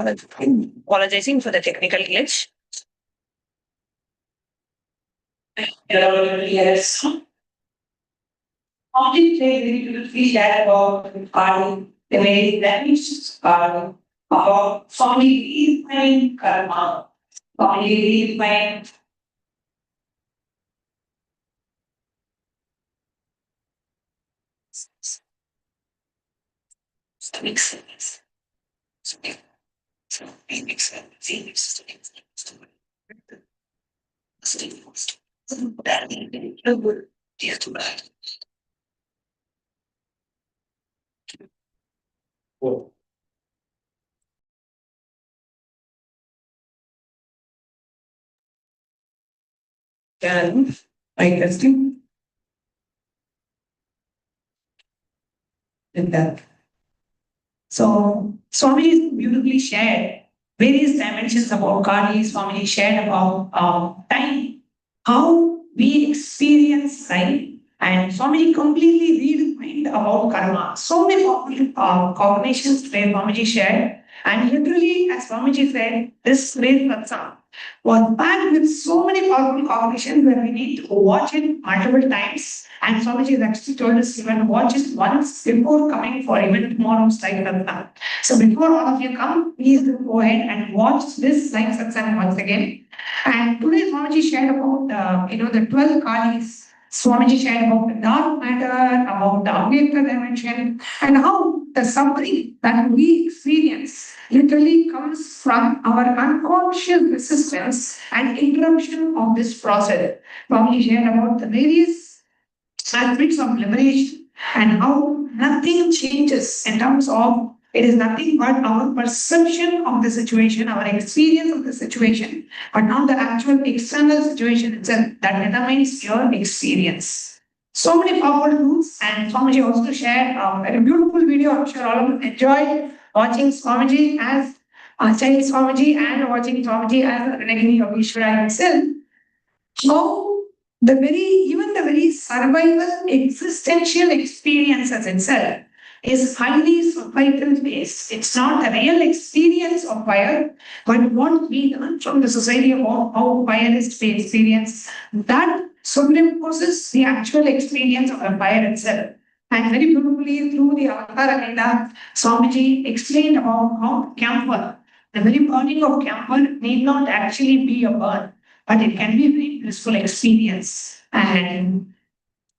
Apologizing for the technical glitch. Yes. Only they will feel that about karma, the way that is about family redefined karma, family redefined. Makes sense. Makes sense. Then I testing in that. So Swami beautifully shared various dimensions about Kali. Swami shared about time, how we experience time, and Swami completely redefined about karma. So many cognitions where Swami shared, and literally, as Swami said, this great satsang was packed with so many powerful cognitions where we need to watch it multiple times. And Swamiji has actually told us even watch it once before coming for even tomorrow's live satsang. So before all of you come, please do go ahead and watch this live satsang once again. And today Swamiji shared about the 12 Kalis. Swamiji shared about the dark matter, about the Awaken dimension, and how the suffering that we experience literally comes from our unconscious resistance and interruption of this process. Swamiji shared about the various aspects of liberation and how nothing changes in terms of it is nothing but our perception of the situation, our experience of the situation, but not the actual external situation itself that determines your experience. So many powerful tools, and Swamiji also shared a very beautiful video. I'm sure all of you enjoyed watching Swamiji as child Swamiji and watching Swamiji as a renegade of Ishvara himself. How the very survival existential experiences itself is highly societal based. It's not the real experience of fire, but what we learn from the society about how fire is to be experienced, that superimposes the actual experience of the fire itself. And very beautifully through the Avatar Agenda, Swamiji explained about how camphor, the very burning of camphor need not actually be a burn, but it can be a very blissful experience. And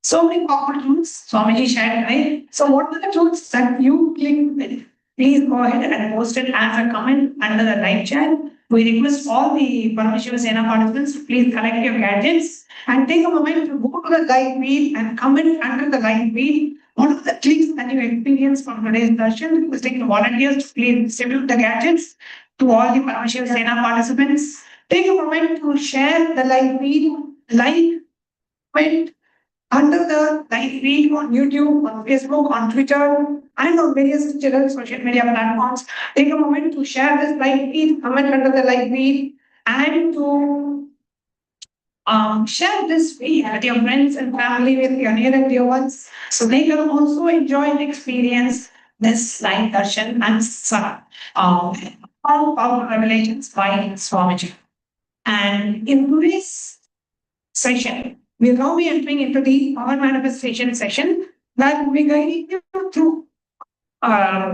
so many powerful truths Swamiji shared, right? So what are the truths that you clicked with? Please go ahead and post it as a comment under the live chat. We request all the Paramashiva Sena participants to please collect your gadgets and take a moment to go to the live feed and comment under the live feed. What are the clicks that you experienced from today's darshan? Requesting the volunteers to please distribute the gadgets to all the Paramashiva Sena participants. Take a moment to share the live feed, like, comment under the live feed on YouTube, on Facebook, on Twitter, and on various digital social media platforms. Take a moment to share this live feed, comment under the live feed, and to share this feed with your friends and family, with your near and dear ones, so they can also enjoy and experience this live darshan and all powerful revelations by Swamiji. And in today's session, we'll now be entering into the power manifestation session that will be guiding you through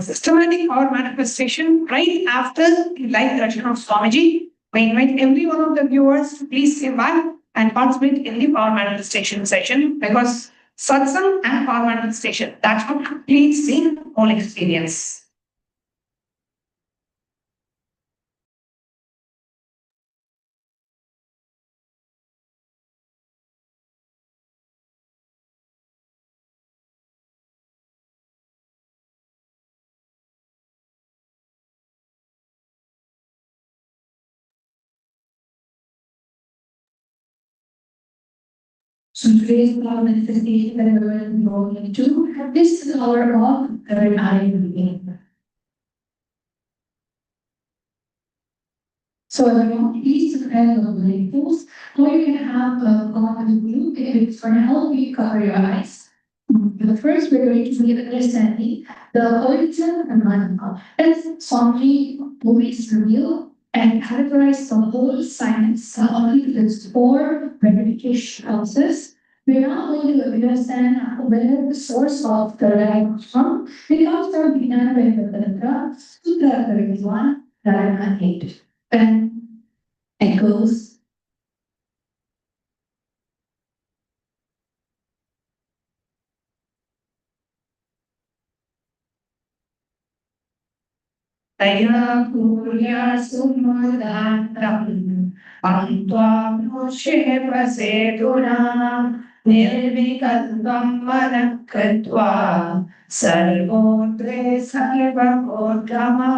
systematic power manifestation right after the live darshan of Swamiji. We invite every one of the viewers to please stay back and participate in the power manifestation session, because satsang and power manifestation, that's what completes the whole experience. So today's power manifestation that we're going to go into is the power of third eye reading. So I want these to kind of labels, or you can have a God view. If for now you cover your eyes. But first, we're going to be understanding the origin and mantra. As Swami always reveal and categorize the whole science only to its four verification process. We're now going to understand where the source of the light comes from. It comes from Vijnana Sutra 31, Dharma 8. And it goes Taya Purya Sumudantam Pantva Moshe Praseduna Nirvikalvam Manakatva Sarvotre Sarvakodama.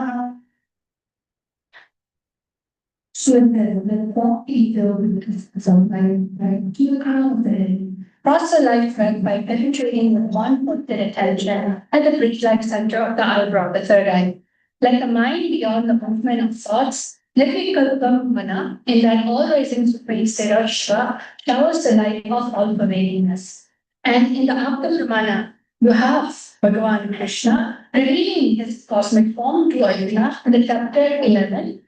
Cross the light thread by penetrating with one pointed attention at the bridge-like center of the eyebrow, the third eye. Like the mind beyond the movement of thoughts, Nirvikalpam Mana, in that all-rising supreme state of Shiva, showers the light of all-pervadingness. And in the act of Ramana, you have Bhagavan Krishna revealing his cosmic form to Arjuna in the chapter 11.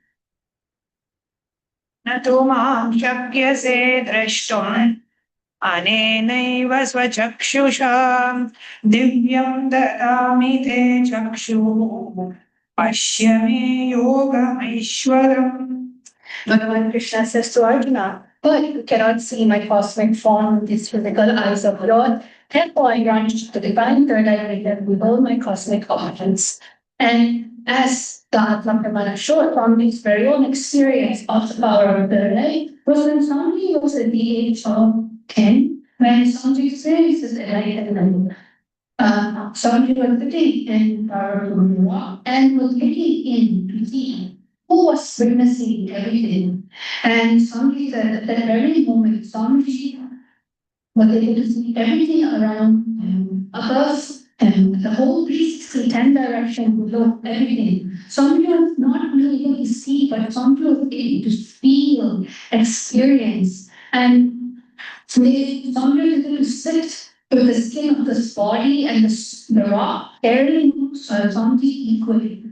न तो मां शक्यसे द्रष्टुम् अनेनैव स्वचक्षुषा दिव्यं ददामि ते चक्षुः पश्य मे योगमैश्वरम्. Bhagavan Krishna says to Arjuna, but you cannot see my cosmic form with these physical eyes of yours. Therefore, I grant you the divine third eye vision with all my cosmic options. And as the Atma Pramana showed from his very own experience of the power of third eye, was when somebody was at the age of 10, when somebody experienced this enlightenment. Somebody was sitting in Paramashivam and was looking in to see who was witnessing everything. And somebody said at that very moment, somebody was able to see everything around him, above him, the whole 360, 10 direction below, everything. Somebody was not really able to see, but somebody was able to feel, experience. And somebody was able to sit with the skin of this body and the rock, air something equally.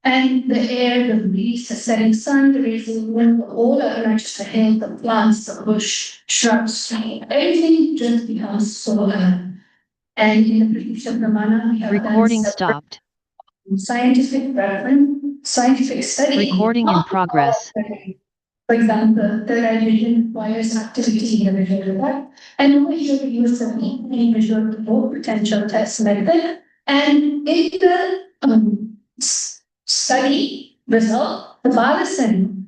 And the air, the breeze, the setting sun, the raising wind, all are not just the hill, the plants, the bush, shrubs, everything just becomes so alive. And in the British Pramana, we have Recording stopped. Scientific reference, scientific study. Recording in progress. For example, third eye vision requires activity in the visual work, and over here we use the weekly visual control potential test method. And in the study result, the Balasan,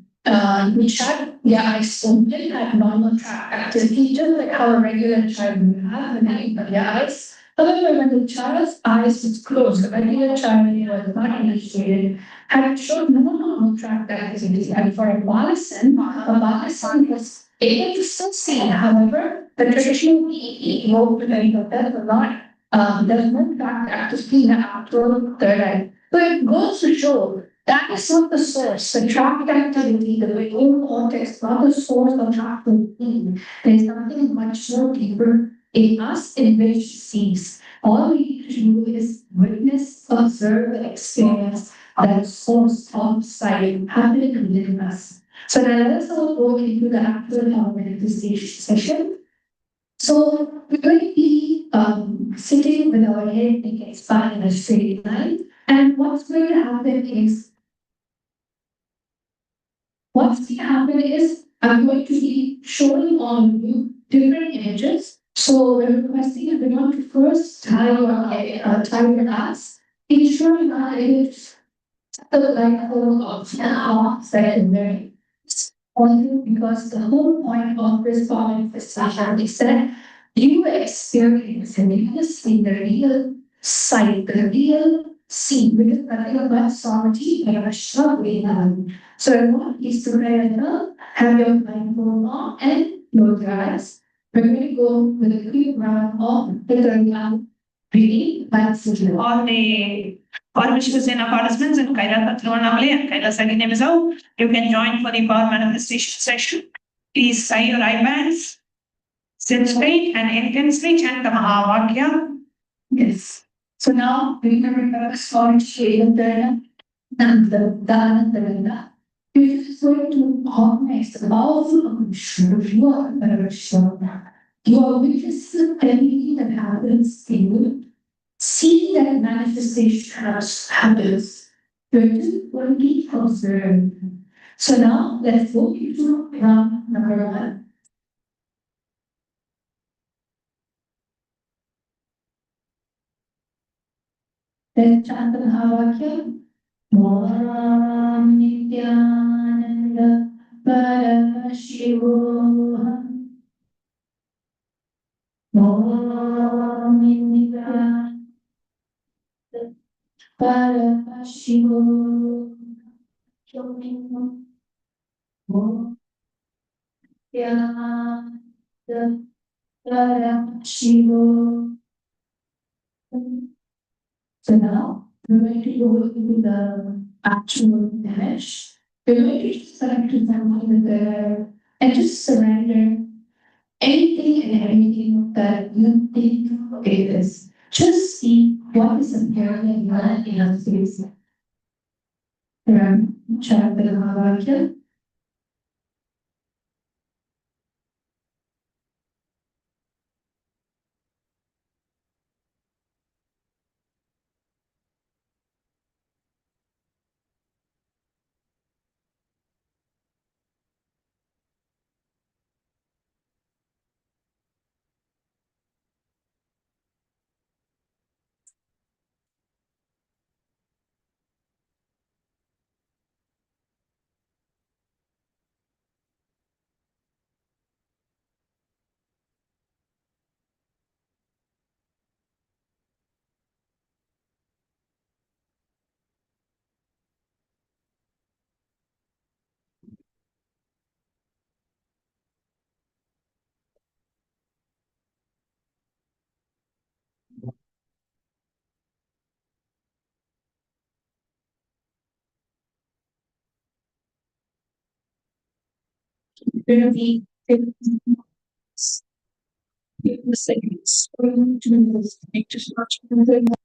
which had their eyes open, had normal track activity, just like how a regular child would have when they open their eyes. However, when the child's eyes was closed, the regular child was not initiated, had shown no normal track activity. And for a Balasan was able to still see. However, the traditional PE opening of that was not, there's no track activity in the actual third eye. But it goes to show that is not the source. The tract activity, the visual cortex, not the source of tract activity. There's something much more deeper in us in which sees. All we need to do is witness, observe, and experience that source of sight happening within us. So now let us all go into the actual manifestation session. So we're going to be sitting with our head against spine in a straight line. And what's going to happen is, I'm going to be showing on you different images. So we're requesting everyone to first tie your ass. Ensure you are able to the light hole of secondary. Because the whole point of this manifestation is that you experience and you see the real sight, the real scene, because nothing about sovereignty and a shove. So I want you to have your blindfold on and close your eyes. We're going to go with a quick round of the third round reading by Sujala. All the Paramashivasena participants in Kailasa Trivannamale and Kailasa Ginemizo, you can join for the power manifestation session. Please tie your eye bands, sit straight and intensely chant the Mahavakya. Yes. So now we're going to remember Swami Shriyantarana Nanda. You're just going to harness the powerful emotion of your Paramahansa. You are witnessing everything that happens in you. See that manifestation happens. You're just going to observe. So now let's go into round number 1. Let's chant the Mahavakya. Om Nithyananda Paramashivam. Om Nithyananda Paramashivam. Om Nithyananda Paramashivam. So now we're going to go into the actual image. We're going to just select something there and just surrender anything and everything that you think it is. Just see what is appearing in your space. Chant the Mahavakya. Going to be 50 seconds. Make just much.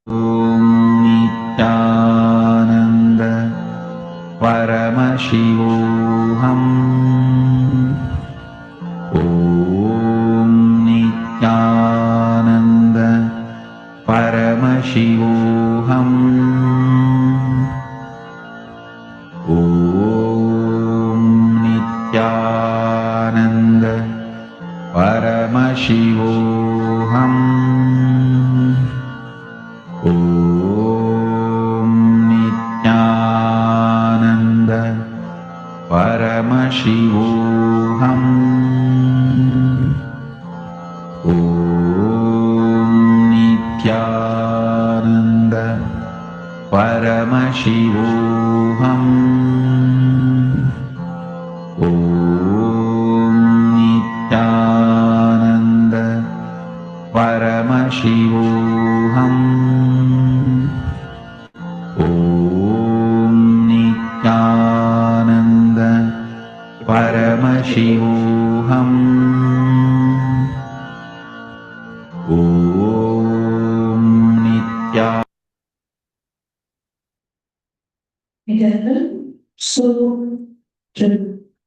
Om Nityananda Paramashivoham. Om Nityananda Paramashivoham. Om Nityananda Paramashivoham. Om Nityananda Paramashivoham. Om Nityananda Paramashivoham. Om Nityananda Paramashivoham. Om Nityananda Paramashivoham. Om Nityananda. So, to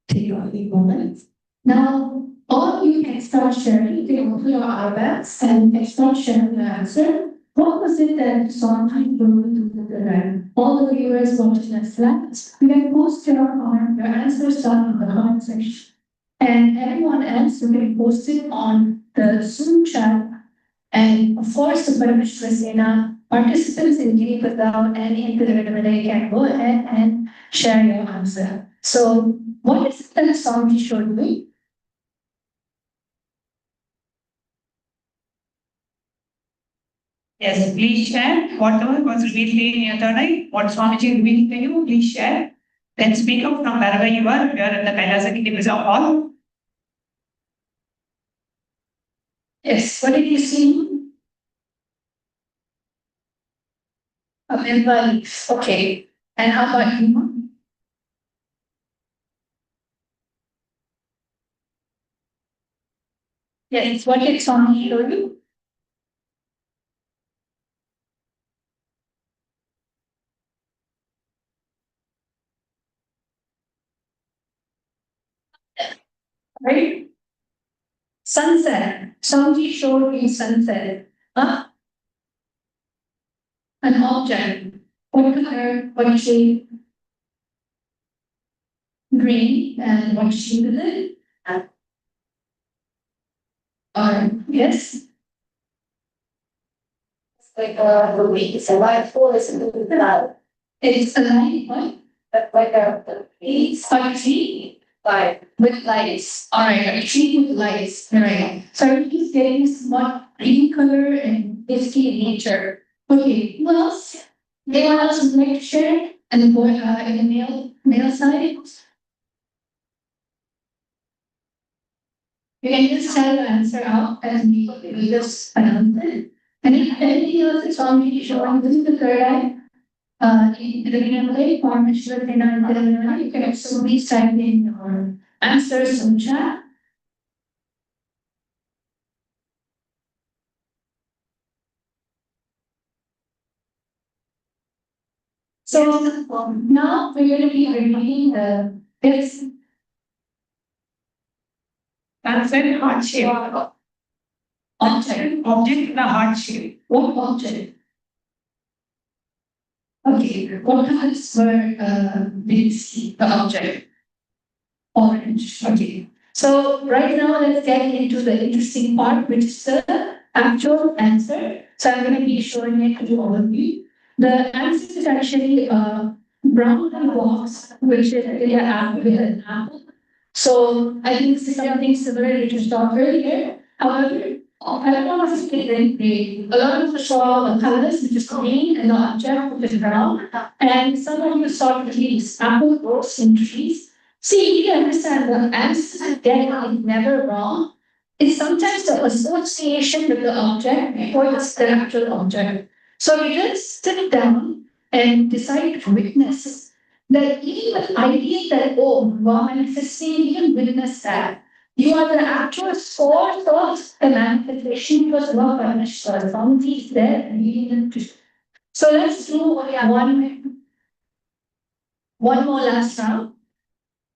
take a moment. Now, all you can start sharing, you can open your iPads and start sharing the answer. What was it that Sondheim wrote to the right? All the viewers watching us live, you can post your answers down in the comment section. And everyone else, you can post it on the Zoom chat. And of course, the Paramashivasena participants in Giri-Padam and in Piravadamale can go ahead and share your answer. So, what is it that Swamiji showed me? Yes, please share whatever was revealed in your third eye, what Swamiji revealed to you, please share. Then speak up from wherever you are, if you are in the Kailasa Giri Hall. Yes, what did you see? A milva leaf. Okay. And how about you? Yes, what did Swami show you? Right? Sunset. Swami showed me sunset. Huh? An object. What color? What shape? Green. And what shape is it? Yes. It's like a week. It's a light force in the cloud. It's a light what? Like a it's a tree. Like with lights. Alright, a tree with lights. Right. So I'm just getting smart green color and basically nature. Okay, who else? Anyone else would like to share? And the boy in the male side? You can just tell the answer out and we will just announce it. And if anything else is already showing, this is the third eye. In the beginning of the day, Enlightenment, you can also please type in your answers in the chat. So now we're going to be reviewing the fifth answer, heart shape. Object in a heart shape. What object? Okay, what colors were the object? Orange. Okay. So right now let's get into the interesting part, which is the actual answer. So I'm going to be showing it to all of you. The answer is actually a brown box, which is really an apple with an apple. So I think this is something similar to you saw earlier. However, I don't want to say very great. A lot of you saw the colors, which is green, and the object, which is brown. And some of you saw trees, apple grows in trees. See, you understand the answer again is never wrong. It's sometimes the association with the object before the actual object. So you just sit down and decide to witness that even the idea that, oh, raw manifesting, you can witness that. You are the actual source of the manifestation because raw manifestation, bounty is there and you need to. So let's do one more last round.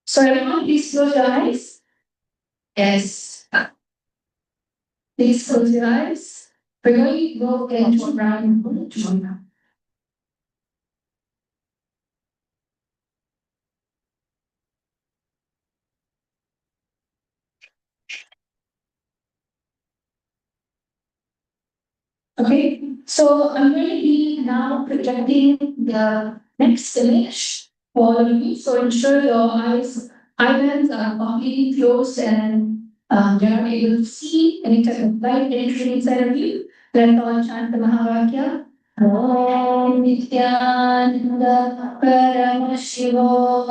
So everyone, please close your eyes. Yes. Please close your eyes. We're going to go into round two now. Okay, so I'm going to be now projecting the next image for all of you. So ensure your eyelids are completely closed and you're not able to see any type of light entering inside of you. Let's all chant the Mahavakya. Om Nityananda Paramashivam.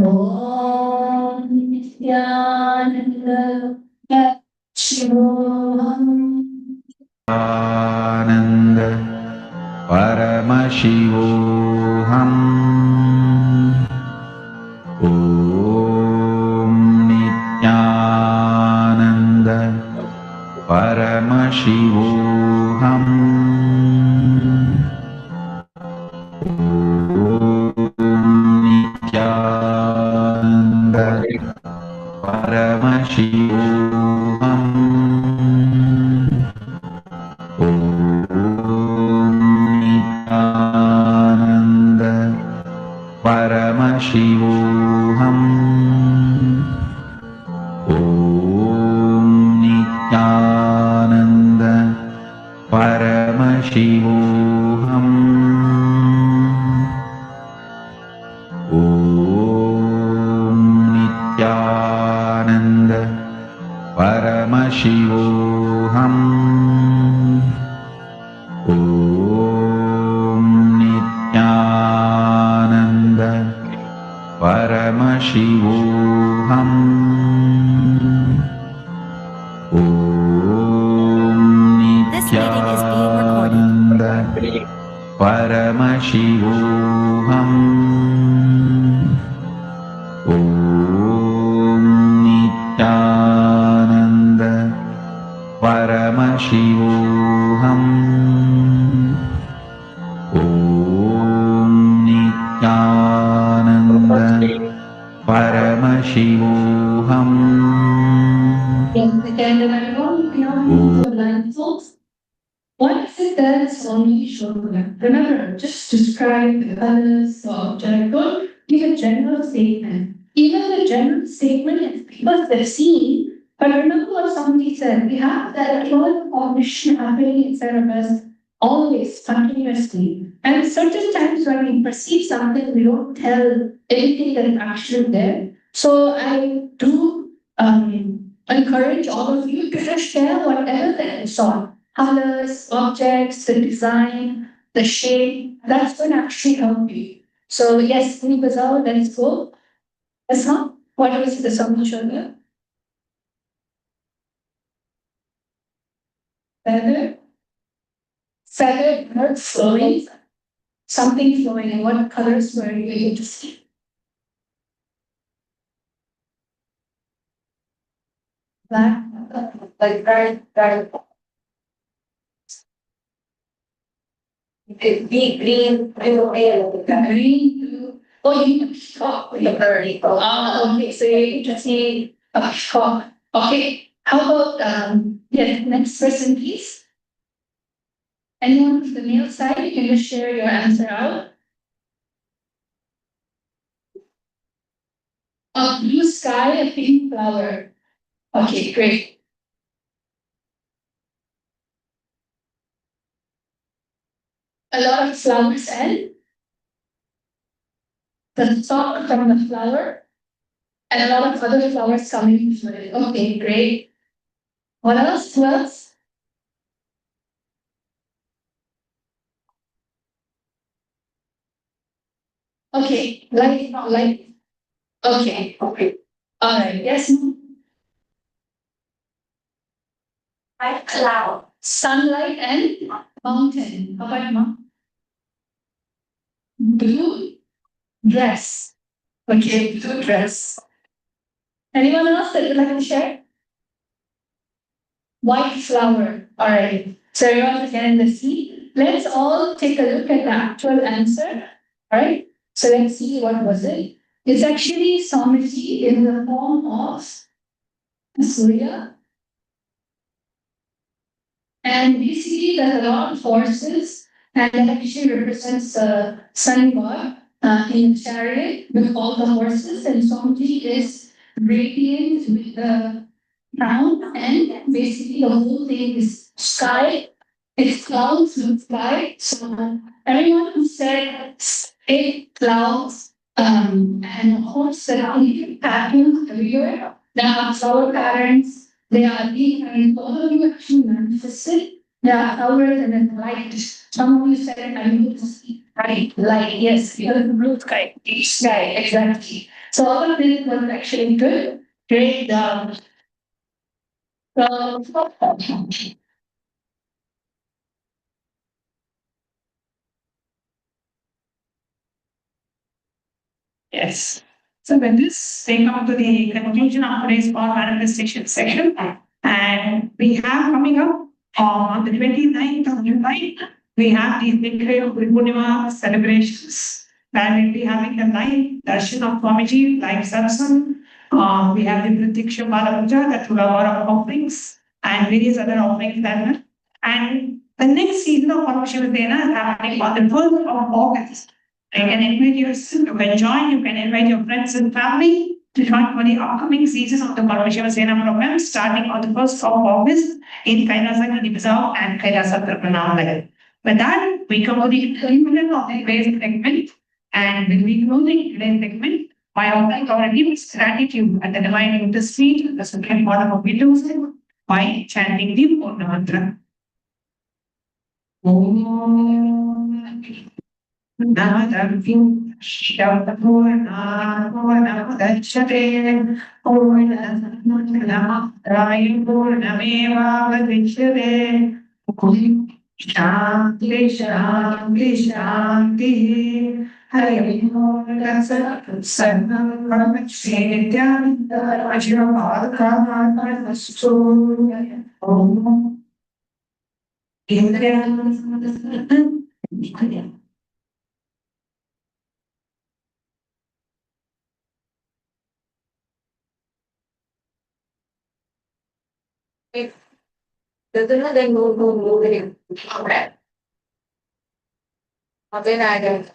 Om Nityananda Paramashivam. Ananda Paramashivoham. Om Nityananda Paramashivoham. Om Nityananda Paramashivoham. Paramashivoham. Om Nityananda Paramashivoham. Om Nityananda Paramashivoham. Om Nityananda Paramashivoham. Paramashivoham. Om Nityananda Paramashivoham. Om Nityananda Paramashivoham. Yes, again, and I want to blindfolds. What is it that Swami showed them? Remember, just describe the colors or don't give a general statement. Even the general statement is because they're seen. But remember what somebody said, we have that flow of cognition happening inside of us always, continuously. And certain times when we perceive something, we don't tell anything that is actually there. So I do encourage all of you to just share whatever that you saw. Colors, objects, the design, the shape, that's going to actually help you. So yes, Bazaar, let's go. That's not what was the Swami showed you? Feather, bird flowing, something flowing. And what colors were you able to see? Black, like very, very big green, blue, green, blue. Oh, you mean peacock with the bird. Oh, okay. So you're able to see a peacock. Okay. How about next person, please? Anyone from the male side, you can just share your answer out. A blue sky, a pink flower. Okay, great. A lot of flowers and the stalk from the flower and a lot of other flowers coming from it. Okay, great. What else? Who else? Okay, light. Okay. All right. Yes. Light cloud. Sunlight and mountain. How about blue dress? Okay, blue dress. Anyone else that would like to share? White flower. All right. So everyone again in the sea. Let's all take a look at the actual answer. All right. So let's see what was it. It's actually Swamiji in the form of Surya. And basically there's a lot of horses and that actually represents the sun god in the chariot with all the horses, and Swamiji is radiant with the crown, and basically the whole thing is sky. It's clouds with sky. So everyone who said eight clouds and horse that are in patterns everywhere, there are flower patterns, they are deep, and all of you actually manifested. There are flowers and then light. Some of you said, I need to see light. Yes, because the blue sky, deep sky, exactly. So all of this was actually good. Great. So, yes. So with this, we come to the conclusion of today's power manifestation section. And we have coming up on the 29th of July, we have the Nikhayo Purnima celebrations. That will be having the live darshan of Swamiji, live satsang. We have the Pratiksha Pada Puja, that will have a lot of offerings and various other offerings that. And the next season of Paramashivam is happening on the 1st of August. You can invite yourself, you can join, you can invite your friends and family to join for the upcoming season of the Paramashivam program starting on the 1st of August in Kailasa Gidibazao and Kailasa Tripanamalai. With that, we come to the conclusion of today's segment, and we'll be closing today's segment by offering our deepest gratitude at the divine lotus feet, the supreme order of Hinduism, by chanting the Purna mantra. Om Nadam Shivapurna Purnamudachyate Purnamudram Purnameva Vadichyate Shanti, Shanti, Shanti. Hari Om Sanam Nityananda Vajravartamastu. Om Indriyananda. Then move it. Okay. Then I don't.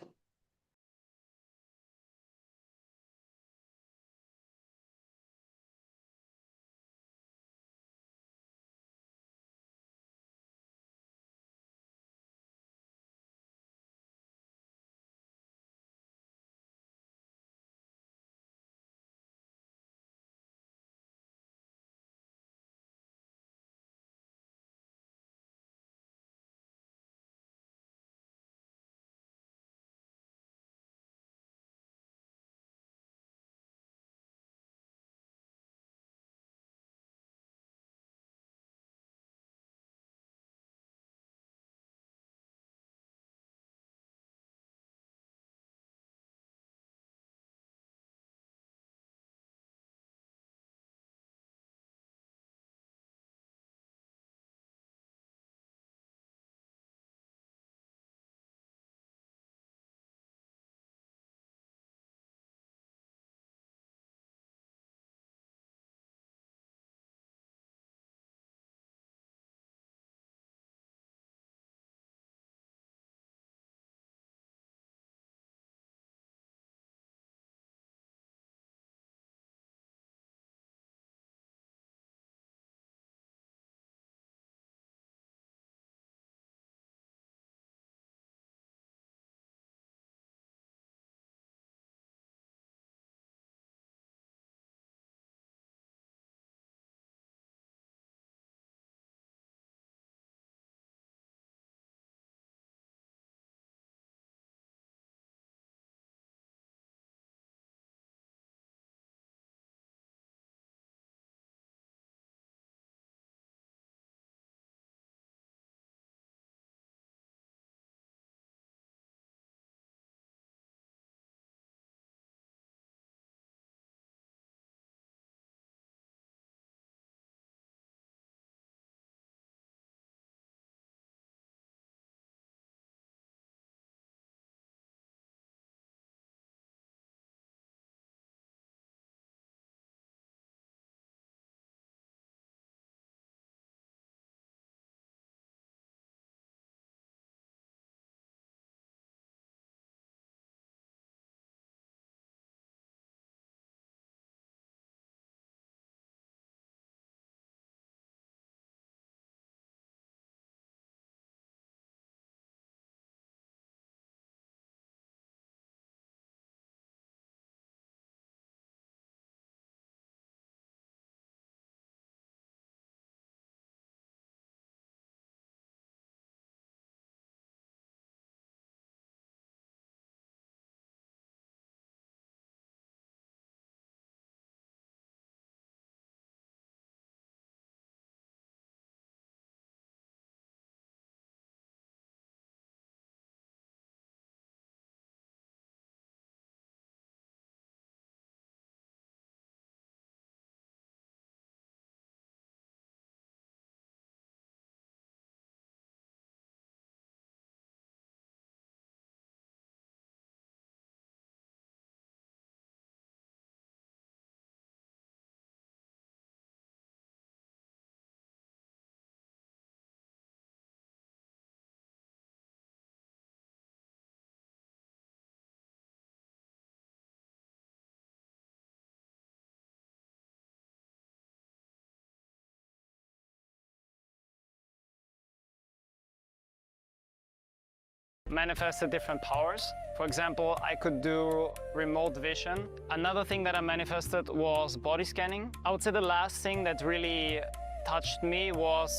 Manifested different powers. For example, I could do remote vision. Another thing that I manifested was body scanning. I would say the last thing that really touched me was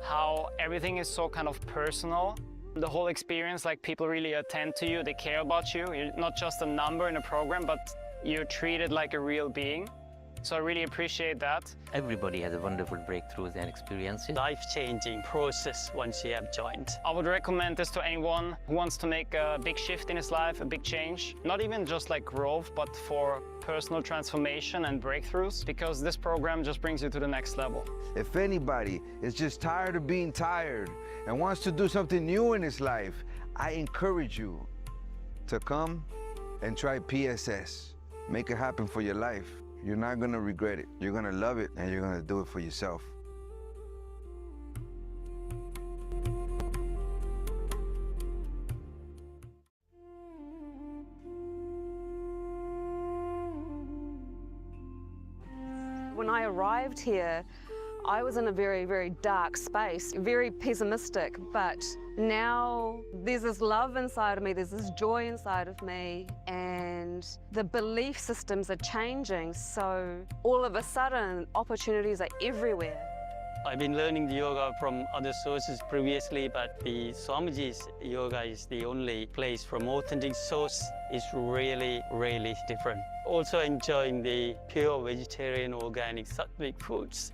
how everything is so kind of personal. The whole experience, like people really attend to you, they care about you. You're not just a number in a program, but you're treated like a real being. So I really appreciate that. Everybody has a wonderful breakthroughs and experiences. Life-changing process once you have joined. I would recommend this to anyone who wants to make a big shift in his life, a big change. Not even just like growth, but for personal transformation and breakthroughs, because this program just brings you to the next level. If anybody is just tired of being tired and wants to do something new in his life, I encourage you to come and try PSS. Make it happen for your life. You're not gonna regret it. You're gonna love it, and you're gonna do it for yourself. When I arrived here, I was in a very, very dark space, very pessimistic, but now there's this love inside of me, there's this joy inside of me, and the belief systems are changing, so all of a sudden opportunities are everywhere. I've been learning the yoga from other sources previously, but the Swamiji's yoga is the only place from authentic source. Is really, really different. Also enjoying the pure vegetarian organic sattvic foods.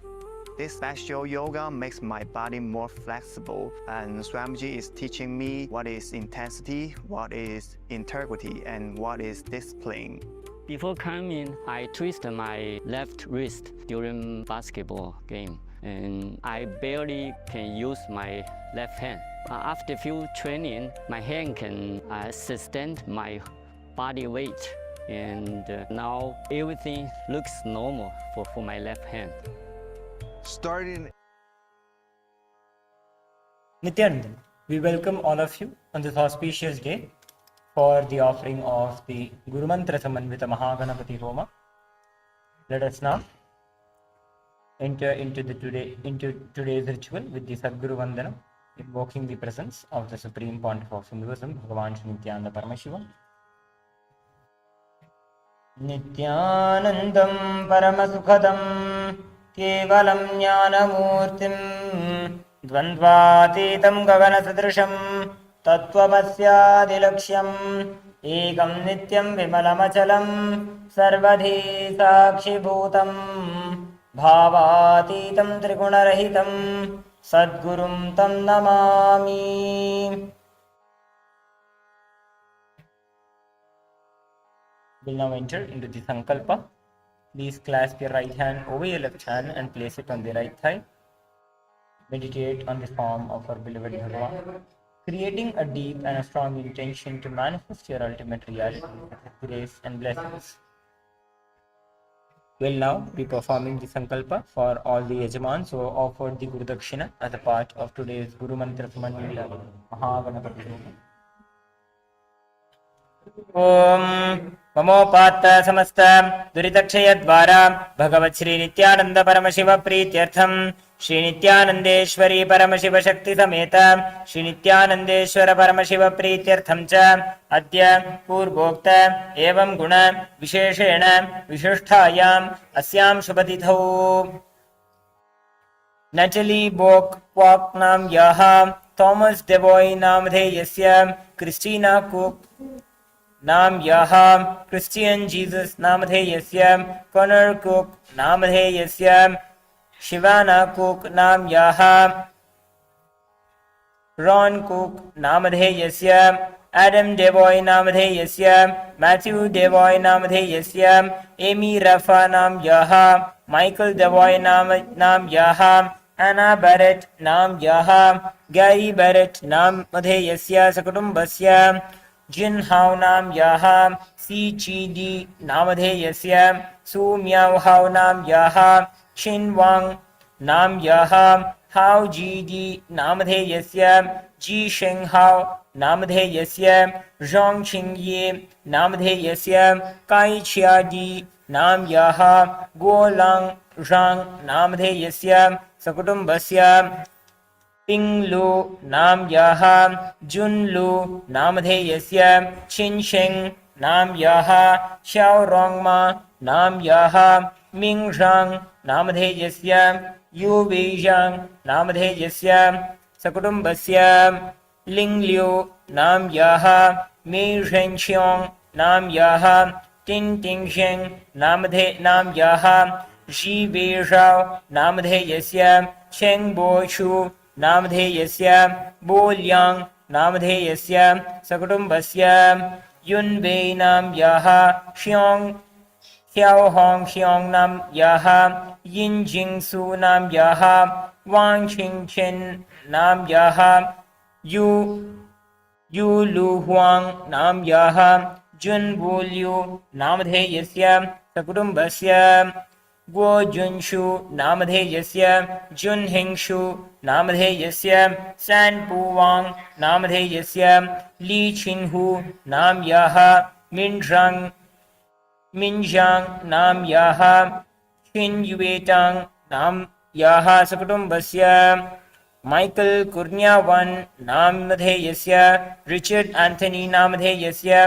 This special yoga makes my body more flexible, and Swamiji is teaching me what is intensity, what is integrity, and what is discipline. Before coming, I twisted my left wrist during basketball game, and I barely can use my left hand. After few training, my hand can sustain my body weight, and now everything looks normal for my left hand. Starting Nithyananda, we welcome all of you on this auspicious day for the offering of the Guru Mantra Samanvita Mahaganapati Homa. Let us now enter into today's ritual with the Sadguru Vandana, invoking the presence of the Supreme Pontiff of Hinduism, Bhagavan Nityananda Paramashivam. Nithyanandam Paramasukhadam केवलं ज्ञानमूर्तिं द्वन्द्वातीतं गगनसदृशं तत्त्वमस्यादिलक्ष्यम् एकं नित्यं विमलमचलं सर्वधी साक्षिभूतं भावातीतं त्रिगुणरहितं सद्गुरुं तं Namami. We'll now enter into the Sankalpa. Please clasp your right hand over your left hand and place it on the right thigh. Meditate on the form of our beloved Bhagavan, creating a deep and a strong intention to manifest your ultimate reality with grace and blessings. We'll now be performing the Sankalpa for all the Yajamans who offered the Guru Dakshina as a part of today's Guru Mantra Samanvita Mahaganapati Homa. Om ममोपात्त समस्त दुरितक्षय द्वारा भगवत् श्री नित्यानंद परमशिव प्रीत्यर्थम श्री नित्यानंदेश्वरी परमशिव शक्ति समेत श्री नित्यानंदेश्वर परमशिव प्रीत्यर्थम च अद्य पूर्वोक्त एवं गुण विशेषेण विशिष्टायाम् अस्यां शुभतिथौ नटली बोक क्वाक नाम याः थॉमस डेवॉय नामधेयस्य क्रिस्टीना कुक नाम याः क्रिस्टियन जीसस नामधेयस्य कॉनर कुक नामधेयस्य शिवाना कुक नाम याः रॉन कुक नामधेयस्य एडम डेवॉय नामधेयस्य मैथ्यू डेवॉय नामधेयस्य एमी रफा नाम याः माइकल डेवॉय नाम याः एना बैरेट नाम याः गैरी बैरेट नामधेयस्य सकुटुम्बस्य जिन हाउ नाम याः सी ची डी नामधेयस्य सु म्याओ हाउ नाम याः छिन वांग नाम याः हाउ जी डी नामधेयस्य जी शेंग हाउ नामधेयस्य जोंग छिंग ये नामधेयस्य काई छिया डी नाम याः गो लांग झांग नामधेयस्य सकुटुम्बस्य पिंग लू नाम याः जुन लू नामधेयस्य छिन शेंग नाम याः xiao रोंगमा नाम याः मिंग झांग नामधेयस्य यू वेइजांग नामधेयस्य सकुटुम्बस्य लिंग लिu नाम याः मे झेंशियोंग नाम याः टिंटिंशें नामधेयः जीवेषाव नामधेयस्य शेंगबोषु नामधेयस्य बोल्यां नामधेयस्य सकुटुम्बस्य युन्वे नाम्यः श्यों ह्याओहों श्यों नाम्यः यिंजिंसु नाम्यः वांशिंचेन नाम्यः यु युलुह्वां नाम्यः जुन्बुल्यु नामधेयस्य सकुटुम्बस्य गोजुन्षु नामधेयस्य जुन्हिंषु नामधेयस्य सैन्पुवां नामधेयस्य लीचिन्हु नाम्यः मिंजां नाम्यः शिन्युवेटां नाम्यः सकुटुम्बस्य माइकल कुर्नियावन नामधेयस्य रिचर्ड एंथनी नामधेयस्य